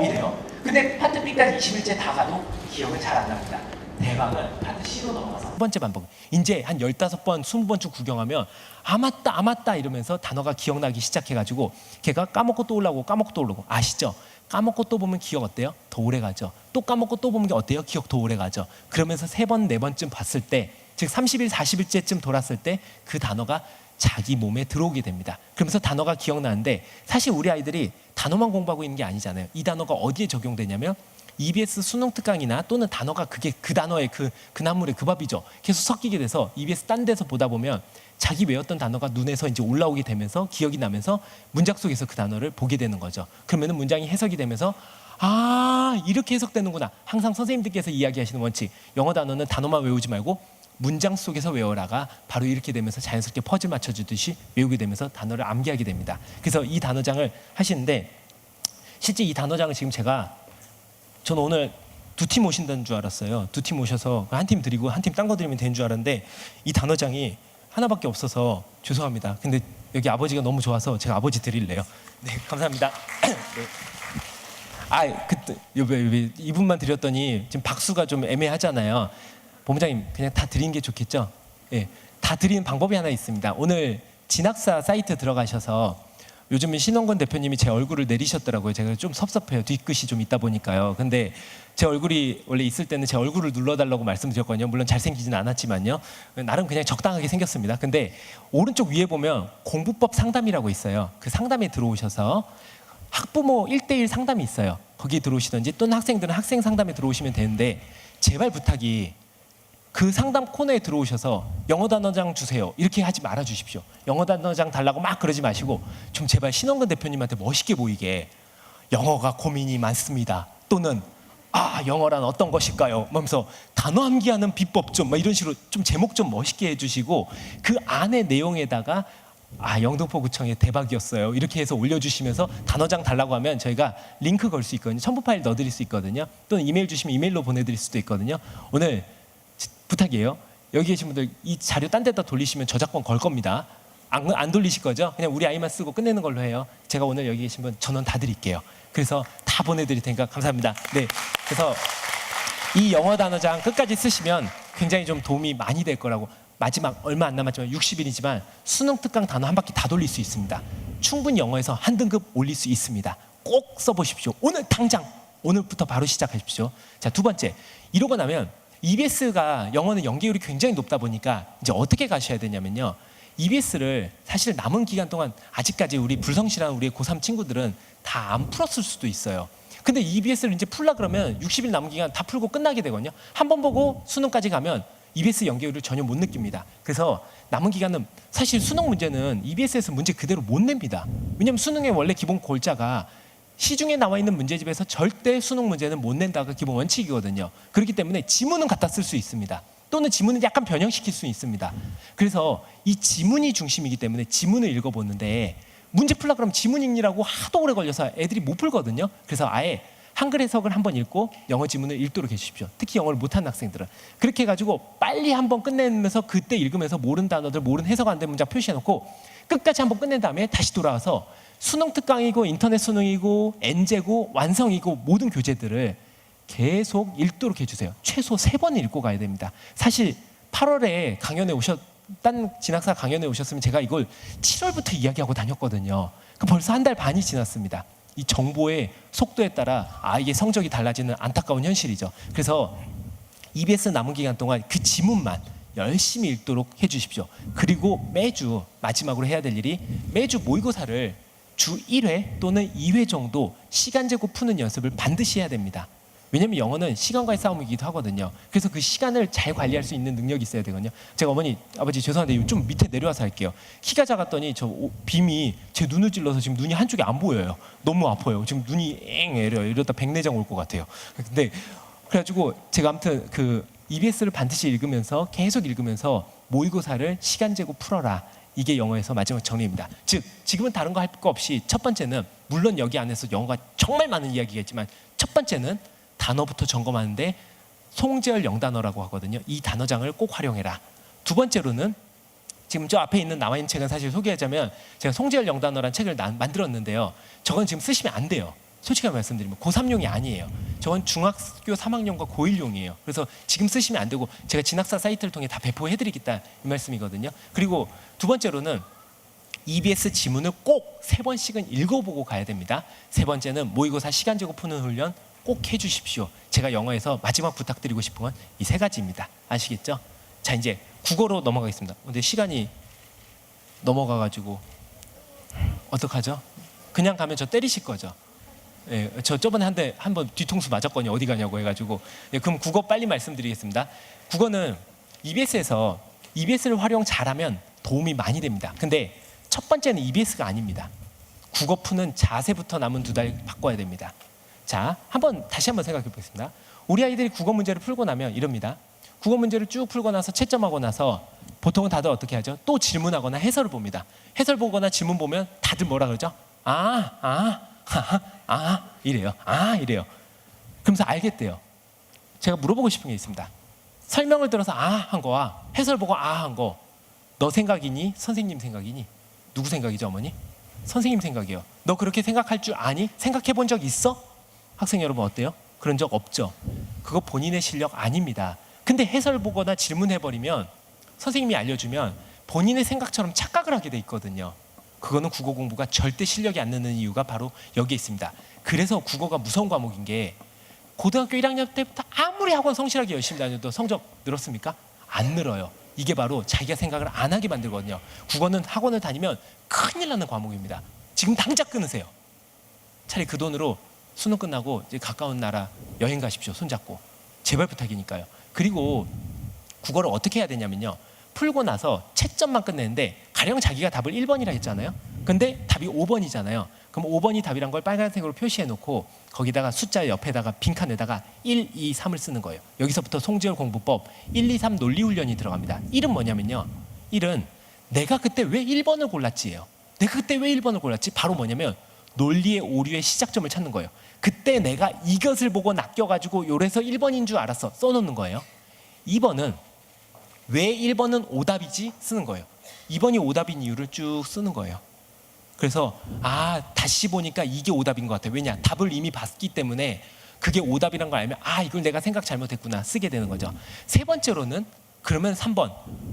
이래요. 근데 파트 B까지 20일째 다 가도 기억은 잘 안 납니다. 대박은 파트 C로 넘어가서 첫 번째 반복. 이제 한 15번, 20번쯤 구경하면 아 맞다 이러면서 단어가 기억나기 시작해가지고 걔가 까먹고 또 올라오고 까먹고 또 올라오고 아시죠? 까먹고 또 보면 기억 어때요? 더 오래 가죠. 또 까먹고 또 보면 게 어때요? 기억 더 오래 가죠. 그러면서 3번, 4번쯤 봤을 때, 즉 30일, 40일째쯤 돌았을 때 그 단어가 자기 몸에 들어오게 됩니다. 그러면서 단어가 기억나는데 사실 우리 아이들이 단어만 공부하고 있는 게 아니잖아요. 이 단어가 어디에 적용되냐면 EBS 수능 특강이나 또는 단어가 그게 그 단어의 그 나물의 그 밥이죠. 계속 섞이게 돼서 EBS 딴 데서 보다 보면 자기 외웠던 단어가 눈에서 이제 올라오게 되면서 기억이 나면서 문장 속에서 그 단어를 보게 되는 거죠. 그러면은 문장이 해석이 되면서 아 이렇게 해석되는구나. 항상 선생님들께서 이야기하시는 원칙. 영어 단어는 단어만 외우지 말고 문장 속에서 외워라가 바로 이렇게 되면서 자연스럽게 퍼즐 맞춰주듯이 외우게 되면서 단어를 암기하게 됩니다. 그래서 이 단어장을 하시는데 실제 이 단어장을 지금 저는 오늘 2팀 오신다는 줄 알았어요. 2팀 오셔서 한 팀 드리고 한 팀 딴 거 드리면 되는 줄 알았는데 이 단어장이 하나밖에 없어서 죄송합니다. 근데 여기 아버지가 너무 좋아서 제가 아버지 드릴래요. 네, 감사합니다. 네. 그때 이분만 드렸더니 지금 박수가 좀 애매하잖아요. 본부장님 그냥 다 드리는 게 좋겠죠? 예, 다 드리는 방법이 하나 있습니다. 오늘 진학사 사이트 들어가셔서 요즘은 신원권 대표님이 제 얼굴을 내리셨더라고요. 제가 좀 섭섭해요. 뒤끝이 좀 있다 보니까요. 근데 제 얼굴이 원래 있을 때는 제 얼굴을 눌러달라고 말씀드렸거든요. 물론 잘생기지는 않았지만요. 나름 그냥 적당하게 생겼습니다. 근데 오른쪽 위에 보면 공부법 상담이라고 있어요. 그 상담에 들어오셔서 학부모 1:1 상담이 있어요. 거기에 들어오시든지 또는 학생들은 학생 상담에 들어오시면 되는데 제발 부탁이 그 상담 코너에 들어오셔서 영어 단어장 주세요 이렇게 하지 말아 주십시오. 영어 단어장 달라고 막 그러지 마시고 좀 제발 신원근 대표님한테 멋있게 보이게 영어가 고민이 많습니다 또는 영어란 어떤 것일까요? 하면서 단어 암기하는 비법 좀 이런 식으로 좀 제목 좀 멋있게 해주시고 그 안에 내용에다가 영등포구청의 대박이었어요 이렇게 해서 올려주시면서 단어장 달라고 하면 저희가 링크 걸 수 있거든요. 첨부 파일 넣어드릴 수 있거든요. 또는 이메일 주시면 이메일로 보내드릴 수도 있거든요. 오늘 부탁이에요. 여기 계신 분들 이 자료 딴 데다 돌리시면 저작권 걸 겁니다. 안 돌리실 거죠? 그냥 우리 아이만 쓰고 끝내는 걸로 해요. 제가 오늘 여기 계신 분 전원 다 드릴게요. 그래서 다 보내드릴 테니까 감사합니다. 네, 그래서 이 영어 단어장 끝까지 쓰시면 굉장히 좀 도움이 많이 될 거라고. 마지막 얼마 안 남았지만 60일이지만 수능 특강 단어 한 바퀴 다 돌릴 수 있습니다. 충분히 영어에서 한 등급 올릴 수 있습니다. 꼭 써보십시오. 오늘 당장 오늘부터 바로 시작하십시오. 자, 2번째 이러고 나면 EBS가 영어는 연계율이 굉장히 높다 보니까 이제 어떻게 가셔야 되냐면요. EBS를 사실 남은 기간 동안 아직까지 우리 불성실한 우리 고3 친구들은 다 안 풀었을 수도 있어요. 근데 EBS를 이제 풀라 그러면 60일 남은 기간 다 풀고 끝나게 되거든요. 한 번 보고 수능까지 가면 EBS 연계율을 전혀 못 느낍니다. 그래서 남은 기간은 사실 수능 문제는 EBS에서 문제 그대로 못 냅니다. 왜냐하면 수능의 원래 기본 골자가 시중에 나와 있는 문제집에서 절대 수능 문제는 못 낸다가 기본 원칙이거든요. 그렇기 때문에 지문은 갖다 쓸 수 있습니다. 또는 지문은 약간 변형시킬 수 있습니다. 그래서 이 지문이 중심이기 때문에 지문을 읽어보는데 문제 풀라 그러면 지문 읽느라고 하도 오래 걸려서 애들이 못 풀거든요. 그래서 아예 한글 해석을 한번 읽고 영어 지문을 읽도록 해주십시오. 특히 영어를 못하는 학생들은. 그렇게 해가지고 빨리 한번 끝내면서 그때 읽으면서 모르는 단어들, 모르는 해석 안 된 문장 표시해놓고 끝까지 한번 끝낸 다음에 다시 돌아와서 수능 특강이고 인터넷 수능이고 엔제고 완성이고 모든 교재들을 계속 읽도록 해주세요. 최소 3번 읽고 가야 됩니다. 사실 8월에 강연에 딴 진학사 강연에 오셨으면 제가 이걸 7월부터 이야기하고 다녔거든요. 그럼 벌써 한 달 반이 지났습니다. 이 정보의 속도에 따라 아이의 성적이 달라지는 안타까운 현실이죠. 그래서 EBS 남은 기간 동안 그 지문만 열심히 읽도록 해주십시오. 그리고 매주 마지막으로 해야 될 일이 매주 모의고사를 주 1회 또는 2회 정도 시간 재고 푸는 연습을 반드시 해야 됩니다. 왜냐하면 영어는 시간과의 싸움이기도 하거든요. 그래서 그 시간을 잘 관리할 수 있는 능력이 있어야 되거든요. 제가 어머니, 아버지 죄송한데 좀 밑에 내려와서 할게요. 키가 작았더니 저 빔이 제 눈을 찔러서 지금 눈이 한쪽이 안 보여요. 너무 아파요. 지금 눈이 엥 애려요. 이러다 백내장 올 것 같아요. 근데 그래가지고 제가 아무튼 그 EBS를 반드시 읽으면서 계속 읽으면서 모의고사를 시간 재고 풀어라. 이게 영어에서 마지막 정리입니다. 즉 지금은 다른 거 할 거 없이 첫 번째는 물론 여기 안에서 영어가 정말 많은 이야기가 있지만 첫 번째는 단어부터 점검하는데 송재열 영단어라고 하거든요. 이 단어장을 꼭 활용해라. 두 번째로는 지금 저 앞에 있는 나와 있는 책은 사실 소개하자면 제가 송재열 영단어라는 책을 만들었는데요. 저건 지금 쓰시면 안 돼요. 솔직하게 말씀드리면 고3용이 아니에요. 저건 중학교 3학년과 고1용이에요. 그래서 지금 쓰시면 안 되고 제가 진학사 사이트를 통해 다 배포해드리겠다 이 말씀이거든요. 그리고 두 번째로는 EBS 지문을 꼭 3번씩은 읽어보고 가야 됩니다. 세 번째는 모의고사 시간 재고 푸는 훈련 꼭 해주십시오. 제가 영어에서 마지막 부탁드리고 싶은 건 이 3가지입니다. 아시겠죠? 자 이제 국어로 넘어가겠습니다. 근데 시간이 넘어가가지고 어떡하죠? 그냥 가면 저 때리실 거죠? 예, 저 저번에 한번 뒤통수 맞았거든요. 어디 가냐고 해가지고. 예, 그럼 국어 빨리 말씀드리겠습니다. 국어는 EBS에서 EBS를 활용 잘하면 도움이 많이 됩니다. 근데 첫 번째는 EBS가 아닙니다. 국어 푸는 자세부터 남은 2달 바꿔야 됩니다. 자, 다시 한번 생각해 보겠습니다. 우리 아이들이 국어 문제를 풀고 나면 이럽니다. 국어 문제를 쭉 풀고 나서 채점하고 나서 보통은 다들 어떻게 하죠? 또 질문하거나 해설을 봅니다. 해설 보거나 질문 보면 다들 뭐라 그러죠? 이래요. 이래요. 그러면서 알겠대요. 제가 물어보고 싶은 게 있습니다. 설명을 들어서 한 거와 해설 보고 한 거, 너 생각이니? 선생님 생각이니? 누구 생각이죠, 어머니? 선생님 생각이에요. 너 그렇게 생각할 줄 아니? 생각해 본 적 있어? 학생 여러분 어때요? 그런 적 없죠? 그거 본인의 실력 아닙니다. 근데 해설 보거나 질문해버리면 선생님이 알려주면 본인의 생각처럼 착각을 하게 돼 있거든요. 그거는 국어 공부가 절대 실력이 안 느는 이유가 바로 여기에 있습니다. 그래서 국어가 무서운 과목인 게 고등학교 1학년 때부터 아무리 학원 성실하게 열심히 다녀도 성적 늘었습니까? 안 늘어요. 이게 바로 자기가 생각을 안 하게 만들거든요. 국어는 학원을 다니면 큰일 나는 과목입니다. 지금 당장 끊으세요. 차라리 그 돈으로 수능 끝나고 이제 가까운 나라 여행 가십시오. 손잡고. 제발 부탁이니까요. 그리고 국어를 어떻게 해야 되냐면요. 풀고 나서 채점만 끝내는데 가령 자기가 답을 1번이라 했잖아요. 근데 답이 5번이잖아요. 그럼 5번이 답이란 걸 빨간색으로 표시해 놓고 거기다가 숫자 옆에다가 빈칸에다가 1, 2, 3을 쓰는 거예요. 여기서부터 송재열 공부법 1, 2, 3 논리 훈련이 들어갑니다. 1은 뭐냐면요. 1은 내가 그때 왜 1번을 골랐지예요. 내가 그때 왜 1번을 골랐지? 바로 뭐냐면 논리의 오류의 시작점을 찾는 거예요. 그때 내가 이것을 보고 낚여가지고 요래서 1번인 줄 알았어. 써놓는 거예요. 2번은 왜 1번은 오답이지? 쓰는 거예요. 2번이 오답인 이유를 쭉 쓰는 거예요. 그래서 다시 보니까 이게 오답인 것 같아요. 왜냐? 답을 이미 봤기 때문에 그게 오답이란 걸 알면 이걸 내가 생각 잘못했구나 쓰게 되는 거죠. 세 번째로는 그러면 3번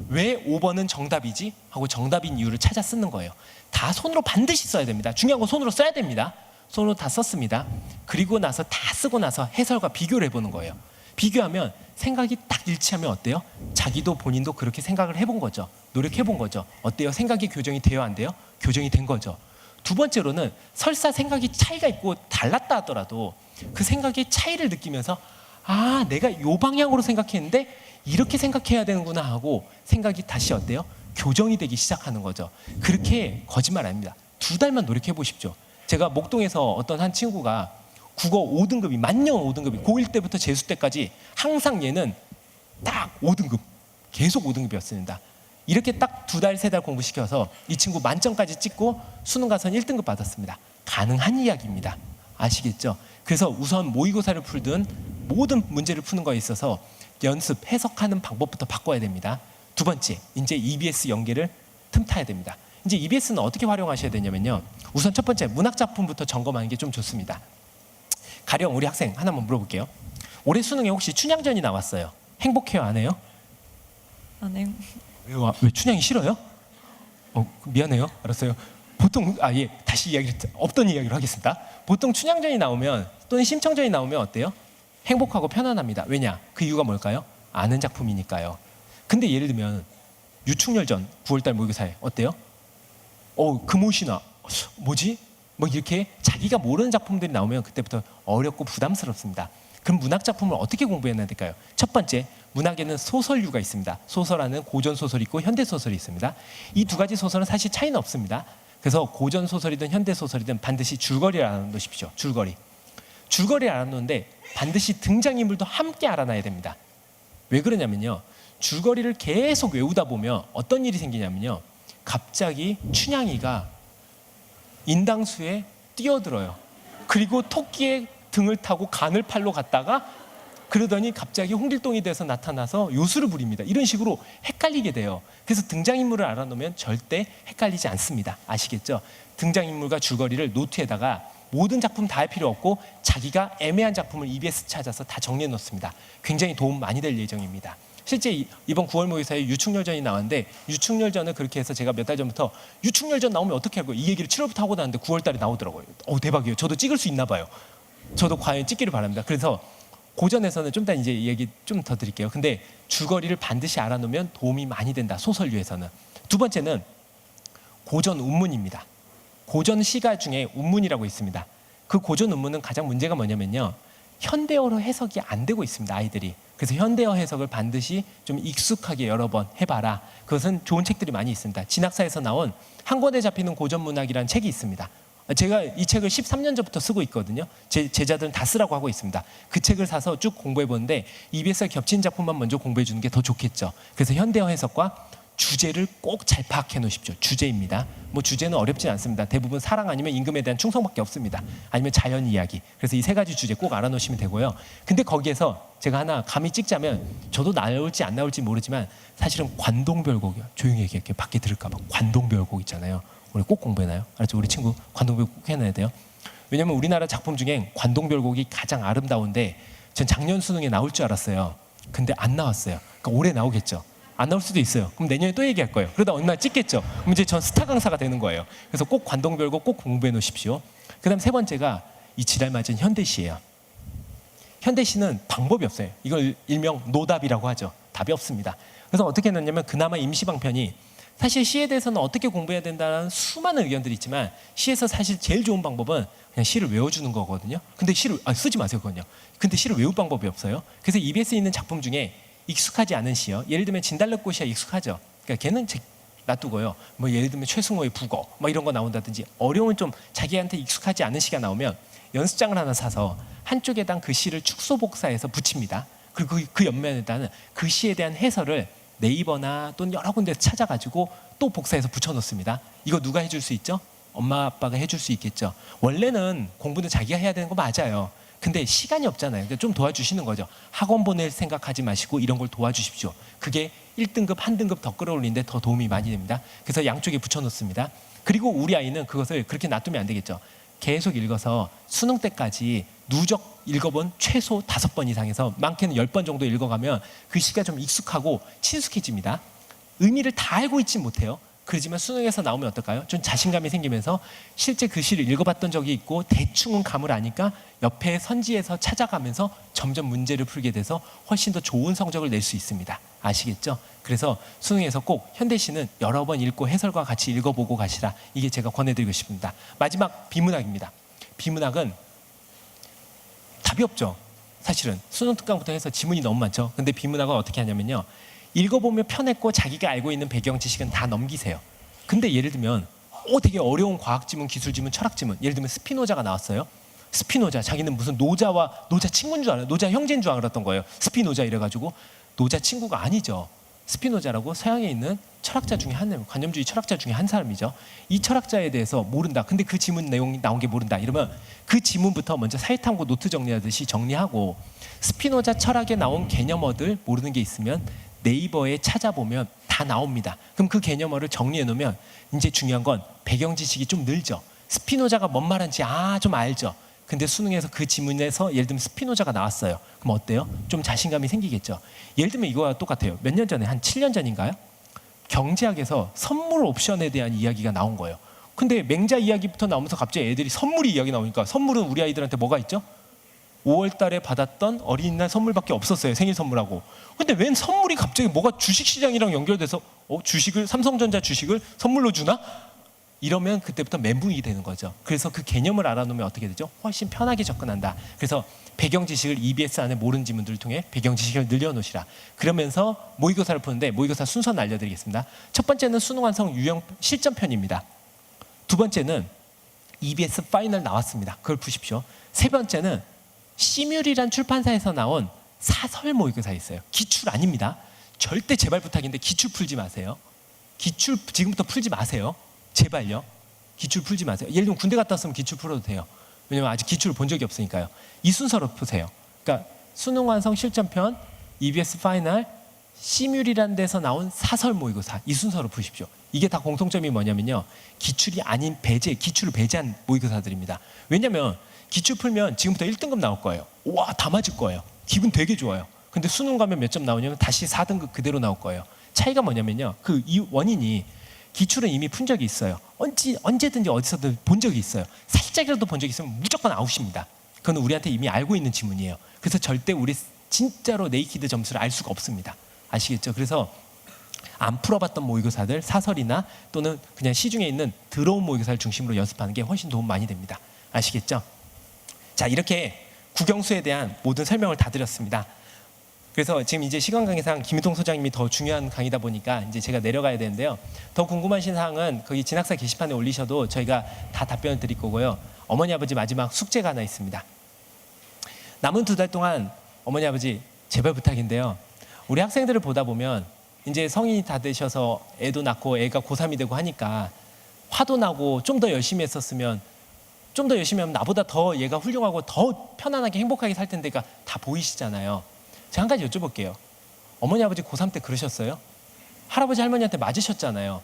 왜 5번은 정답이지? 하고 정답인 이유를 찾아 쓰는 거예요. 다 손으로 반드시 써야 됩니다. 중요한 건 손으로 써야 됩니다. 손으로 다 썼습니다. 그리고 나서 다 쓰고 나서 해설과 비교를 해보는 거예요. 비교하면 생각이 딱 일치하면 어때요? 자기도 본인도 그렇게 생각을 해본 거죠. 노력해본 거죠. 어때요? 생각이 교정이 돼요? 안 돼요? 교정이 된 거죠. 두 번째로는 설사 생각이 차이가 있고 달랐다 하더라도 그 생각의 차이를 느끼면서 내가 이 방향으로 생각했는데 이렇게 생각해야 되는구나 하고 생각이 다시 어때요? 교정이 되기 시작하는 거죠. 그렇게 거짓말 아닙니다. 2달만 노력해 보십시오. 제가 목동에서 어떤 한 친구가 국어 5등급이 만년 5등급이 고1 때부터 재수 때까지 항상 얘는 딱 5등급 계속 5등급이었습니다. 이렇게 딱 2달, 3달 공부시켜서 이 친구 만점까지 찍고 수능 가서는 1등급 받았습니다. 가능한 이야기입니다. 아시겠죠? 그래서 우선 모의고사를 풀든 모든 문제를 푸는 거에 있어서 연습, 해석하는 방법부터 바꿔야 됩니다. 두 번째, 이제 EBS 연계를 틈타야 됩니다. 이제 EBS는 어떻게 활용하셔야 되냐면요. 우선 첫 번째, 문학작품부터 점검하는 게 좀 좋습니다. 가령 우리 학생 하나만 물어볼게요. 올해 수능에 혹시 춘향전이 나왔어요. 행복해요, 안 해요? 안 해요. 왜 춘향이 싫어요? 미안해요. 알았어요. 보통 다시 없던 이야기로 하겠습니다. 보통 춘향전이 나오면 또는 심청전이 나오면 어때요? 행복하고 편안합니다. 왜냐? 그 이유가 뭘까요? 아는 작품이니까요. 근데 예를 들면 유충렬전 9월달 모의고사에 어때요? 금옷이나 뭐지? 뭐 이렇게 자기가 모르는 작품들이 나오면 그때부터 어렵고 부담스럽습니다. 그럼 문학 작품을 어떻게 공부해야 될까요? 첫 번째, 문학에는 소설류가 있습니다. 소설하는 고전 소설이 있고 현대 소설이 있습니다. 이 두 가지 소설은 사실 차이는 없습니다. 그래서 고전 소설이든 현대 소설이든 반드시 줄거리를 알아놓으십시오. 줄거리를 알아놓는데 반드시 등장인물도 함께 알아놔야 됩니다. 왜 그러냐면요, 줄거리를 계속 외우다 보면 어떤 일이 생기냐면요, 갑자기 춘향이가 인당수에 뛰어들어요. 그리고 토끼의 등을 타고 간을 팔러 갔다가 그러더니 갑자기 홍길동이 돼서 나타나서 요술을 부립니다. 이런 식으로 헷갈리게 돼요. 그래서 등장인물을 알아놓으면 절대 헷갈리지 않습니다. 아시겠죠? 등장인물과 줄거리를 노트에다가 모든 작품 다 할 필요 없고 자기가 애매한 작품을 EBS 찾아서 다 정리해 놓습니다. 굉장히 도움 많이 될 예정입니다. 실제 이번 9월 모의사에 유충렬전이 나왔는데, 유충렬전을 그렇게 해서 제가 몇 달 전부터 유충렬전 나오면 어떻게 할까요? 이 얘기를 7월부터 하고 나왔는데 9월 달에 나오더라고요. 대박이에요. 저도 찍을 수 있나 봐요. 저도 과연 찍기를 바랍니다. 그래서 고전에서는 좀 이따 이제 얘기 좀 더 드릴게요. 근데 줄거리를 반드시 알아놓으면 도움이 많이 된다. 소설류에서는. 두 번째는 고전 운문입니다. 고전 시가 중에 운문이라고 있습니다. 그 고전 운문은 가장 문제가 뭐냐면요, 현대어로 해석이 안 되고 있습니다, 아이들이. 그래서 현대어 해석을 반드시 좀 익숙하게 여러 번 해봐라. 그것은 좋은 책들이 많이 있습니다. 진학사에서 나온 한 권에 잡히는 고전 문학이라는 책이 있습니다. 제가 이 책을 13년 전부터 쓰고 있거든요. 제 제자들은 다 쓰라고 하고 있습니다. 그 책을 사서 쭉 공부해 보는데 EBS가 겹친 작품만 먼저 공부해 주는 게 더 좋겠죠. 그래서 현대어 해석과 주제를 꼭 잘 파악해 놓으십시오. 주제입니다. 뭐 주제는 어렵지 않습니다. 대부분 사랑 아니면 임금에 대한 충성밖에 없습니다. 아니면 자연 이야기. 그래서 이 세 가지 주제 꼭 알아놓으시면 되고요. 근데 거기에서 제가 하나 감히 찍자면, 저도 나올지 안 나올지 모르지만 사실은 관동별곡이요. 조용히 얘기할게요. 밖에 들을까 봐. 관동별곡 있잖아요. 우리 꼭 공부해놔요. 알았죠? 우리 친구 관동별곡 꼭 해놔야 돼요. 왜냐면 우리나라 작품 중에 관동별곡이 가장 아름다운데, 전 작년 수능에 나올 줄 알았어요. 근데 안 나왔어요. 그러니까 올해 나오겠죠. 안 나올 수도 있어요. 그럼 내년에 또 얘기할 거예요. 그러다 어느 날 찍겠죠. 그럼 이제 전 스타 강사가 되는 거예요. 그래서 꼭 관동별곡 꼭 공부해 놓으십시오. 그다음 세 번째가 이 지랄 맞은 현대시예요. 현대시는 방법이 없어요. 이걸 일명 노답이라고 하죠. 답이 없습니다. 그래서 어떻게 했냐면, 그나마 임시방편이, 사실 시에 대해서는 어떻게 공부해야 된다는 수많은 의견들이 있지만, 시에서 사실 제일 좋은 방법은 그냥 시를 외워주는 거거든요. 근데 시를 쓰지 마세요, 그건요. 근데 시를 외울 방법이 없어요. 그래서 EBS에 있는 작품 중에 익숙하지 않은 시요. 예를 들면 진달래꽃이야 익숙하죠. 그러니까 걔는 놔두고요. 뭐 예를 들면 최승호의 북어, 뭐 이런 거 나온다든지, 어려운 좀 자기한테 익숙하지 않은 시가 나오면 연습장을 하나 사서 한쪽에다 그 시를 축소복사해서 붙입니다. 그리고 그 옆면에다는 그 시에 대한 해설을 네이버나 또는 여러 군데서 찾아가지고 또 복사해서 붙여놓습니다. 이거 누가 해줄 수 있죠? 엄마 아빠가 해줄 수 있겠죠. 원래는 공부는 자기가 해야 되는 거 맞아요. 근데 시간이 없잖아요. 그러니까 좀 도와주시는 거죠. 학원 보낼 생각하지 마시고 이런 걸 도와주십시오. 그게 1등급 한 등급 더 끌어올리는데 더 도움이 많이 됩니다. 그래서 양쪽에 붙여놓습니다. 그리고 우리 아이는 그것을 그렇게 놔두면 안 되겠죠. 계속 읽어서 수능 때까지 누적 읽어본 최소 5번 이상에서 많게는 10번 정도 읽어가면 그 시가 좀 익숙하고 친숙해집니다. 의미를 다 알고 있지 못해요. 그러지만 수능에서 나오면 어떨까요? 좀 자신감이 생기면서 실제 그 시를 읽어봤던 적이 있고 대충은 감을 아니까 옆에 선지에서 찾아가면서 점점 문제를 풀게 돼서 훨씬 더 좋은 성적을 낼 수 있습니다. 아시겠죠? 그래서 수능에서 꼭 현대시는 여러 번 읽고 해설과 같이 읽어보고 가시라. 이게 제가 권해드리고 싶습니다. 마지막 비문학입니다. 비문학은 답이 없죠. 사실은 수능 특강부터 해서 지문이 너무 많죠. 근데 비문학은 어떻게 하냐면요, 읽어보면 편했고 자기가 알고 있는 배경 지식은 다 넘기세요. 근데 예를 들면 되게 어려운 과학 지문, 기술 지문, 철학 지문. 예를 들면 스피노자가 나왔어요. 스피노자, 자기는 무슨 노자 친구인 줄 알아요. 노자 형제인 줄 알았던 거예요. 스피노자 이래가지고 노자 친구가 아니죠. 스피노자라고 서양에 있는 철학자 중에 한 관념주의 철학자 중에 한 사람이죠. 이 철학자에 대해서 모른다. 근데 그 지문 내용이 나온 게 모른다. 이러면 그 지문부터 먼저 사회탐구 노트 정리하듯이 정리하고 스피노자 철학에 나온 개념어들 모르는 게 있으면 네이버에 찾아보면 다 나옵니다. 그럼 그 개념어를 정리해 놓으면 이제 중요한 건 배경 지식이 좀 늘죠. 스피노자가 뭔 말인지 좀 알죠. 근데 수능에서 그 지문에서 예를 들면 스피노자가 나왔어요. 그럼 어때요? 좀 자신감이 생기겠죠. 예를 들면 이거와 똑같아요. 몇 년 전에 한 7년 전인가요? 경제학에서 선물 옵션에 대한 이야기가 나온 거예요. 근데 맹자 이야기부터 나오면서 갑자기 애들이 선물이 이야기 나오니까 선물은 우리 아이들한테 뭐가 있죠? 5월 달에 받았던 어린이날 선물밖에 없었어요. 생일 선물하고. 근데 웬 선물이 갑자기 뭐가 주식시장이랑 연결돼서 주식을 삼성전자 주식을 선물로 주나? 이러면 그때부터 멘붕이 되는 거죠. 그래서 그 개념을 알아놓으면 어떻게 되죠? 훨씬 편하게 접근한다. 그래서 배경 지식을 EBS 안에 모르는 지문들을 통해 배경 지식을 늘려놓으시라. 그러면서 모의고사를 푸는데 모의고사 순서는 알려드리겠습니다. 첫 번째는 수능 완성 유형 실전편입니다. 두 번째는 EBS 파이널 나왔습니다. 그걸 푸십시오. 세 번째는 시뮬이란 출판사에서 나온 사설 모의고사 있어요. 기출 아닙니다. 절대 제발 부탁인데 기출 풀지 마세요. 기출 지금부터 풀지 마세요. 제발요. 기출 풀지 마세요. 예를 들면 군대 갔다 왔으면 기출 풀어도 돼요. 왜냐면 아직 기출을 본 적이 없으니까요. 이 순서로 푸세요. 그러니까 수능 완성 실전편, EBS 파이널, 시뮬이라는 데서 나온 사설 모의고사 이 순서로 푸십시오. 이게 다 공통점이 뭐냐면요. 기출이 아닌 배제, 기출을 배제한 모의고사들입니다. 왜냐면 기출 풀면 지금부터 1등급 나올 거예요. 와, 다 맞을 거예요. 기분 되게 좋아요. 근데 수능 가면 몇 점 나오냐면 다시 4등급 그대로 나올 거예요. 차이가 뭐냐면요. 이 원인이 기출은 이미 푼 적이 있어요. 언제든지 어디서든 본 적이 있어요. 살짝이라도 본 적이 있으면 무조건 아웃입니다. 그건 우리한테 이미 알고 있는 지문이에요. 그래서 절대 우리 진짜로 네이키드 점수를 알 수가 없습니다. 아시겠죠? 그래서 안 풀어봤던 모의고사들 사설이나 또는 그냥 시중에 있는 들어온 모의고사를 중심으로 연습하는 게 훨씬 도움 많이 됩니다. 아시겠죠? 자, 이렇게 국영수에 대한 모든 설명을 다 드렸습니다. 그래서 지금 이제 시간 관계상 김유동 소장님이 더 중요한 강의다 보니까 이제 제가 내려가야 되는데요. 더 궁금하신 사항은 거기 진학사 게시판에 올리셔도 저희가 다 답변을 드릴 거고요. 어머니 아버지 마지막 숙제가 하나 있습니다. 남은 2달 동안 어머니 아버지 제발 부탁인데요. 우리 학생들을 보다 보면 이제 성인이 다 되셔서 애도 낳고 애가 고3이 되고 하니까 화도 나고 좀 더 열심히 했었으면 좀 더 열심히 하면 나보다 더 얘가 훌륭하고 더 편안하게 행복하게 살 텐데가 다 보이시잖아요. 제가 한 가지 여쭤볼게요. 어머니 아버지 고3 때 그러셨어요? 할아버지 할머니한테 맞으셨잖아요.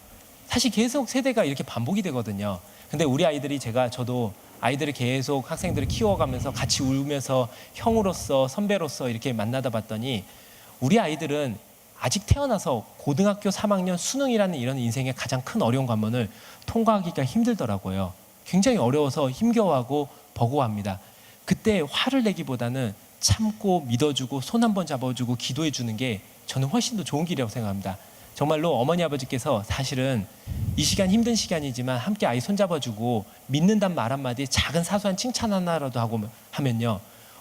사실 계속 세대가 이렇게 반복이 되거든요. 근데 우리 아이들이 저도 아이들을 계속 학생들을 키워가면서 같이 울면서 형으로서 선배로서 이렇게 만나다 봤더니 우리 아이들은 아직 태어나서 고등학교 3학년 수능이라는 이런 인생의 가장 큰 어려운 관문을 통과하기가 힘들더라고요. 굉장히 어려워서 힘겨워하고 버거워합니다. 그때 화를 내기보다는 참고 믿어주고 손 한번 잡아주고 기도해 주는 게 저는 훨씬 더 좋은 길이라고 생각합니다. 정말로 어머니 아버지께서 사실은 이 시간 힘든 시간이지만 함께 아이 손잡아주고 믿는다는 말 한마디 작은 사소한 칭찬 하나라도 하고 하면요.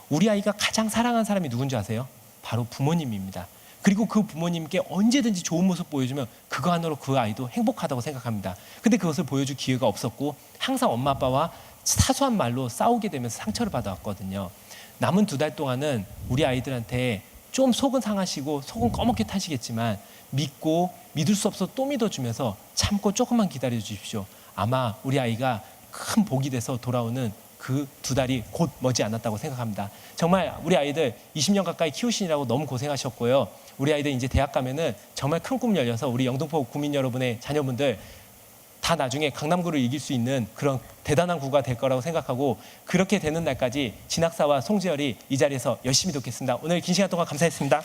우리 아이가 가장 사랑하는 사람이 누군지 아세요? 바로 부모님입니다. 그리고 그 부모님께 언제든지 좋은 모습 보여주면 그거 하나로 그 아이도 행복하다고 생각합니다. 근데 그것을 보여줄 기회가 없었고 항상 엄마 아빠와 사소한 말로 싸우게 되면서 상처를 받아왔거든요. 남은 2달 동안은 우리 아이들한테 좀 속은 상하시고 속은 꺼멓게 타시겠지만 믿고 믿을 수 없어 또 믿어주면서 참고 조금만 기다려 주십시오. 아마 우리 아이가 큰 복이 돼서 돌아오는 그 2달이 곧 머지 않았다고 생각합니다. 정말 우리 아이들 20년 가까이 키우시느라고 너무 고생하셨고요. 우리 아이들 이제 대학 가면은 정말 큰 꿈 열려서 우리 영등포 구민 여러분의 자녀분들 다 나중에 강남구를 이길 수 있는 그런 대단한 구가 될 거라고 생각하고 그렇게 되는 날까지 진학사와 송지열이 이 자리에서 열심히 돕겠습니다. 오늘 긴 시간 동안 감사했습니다.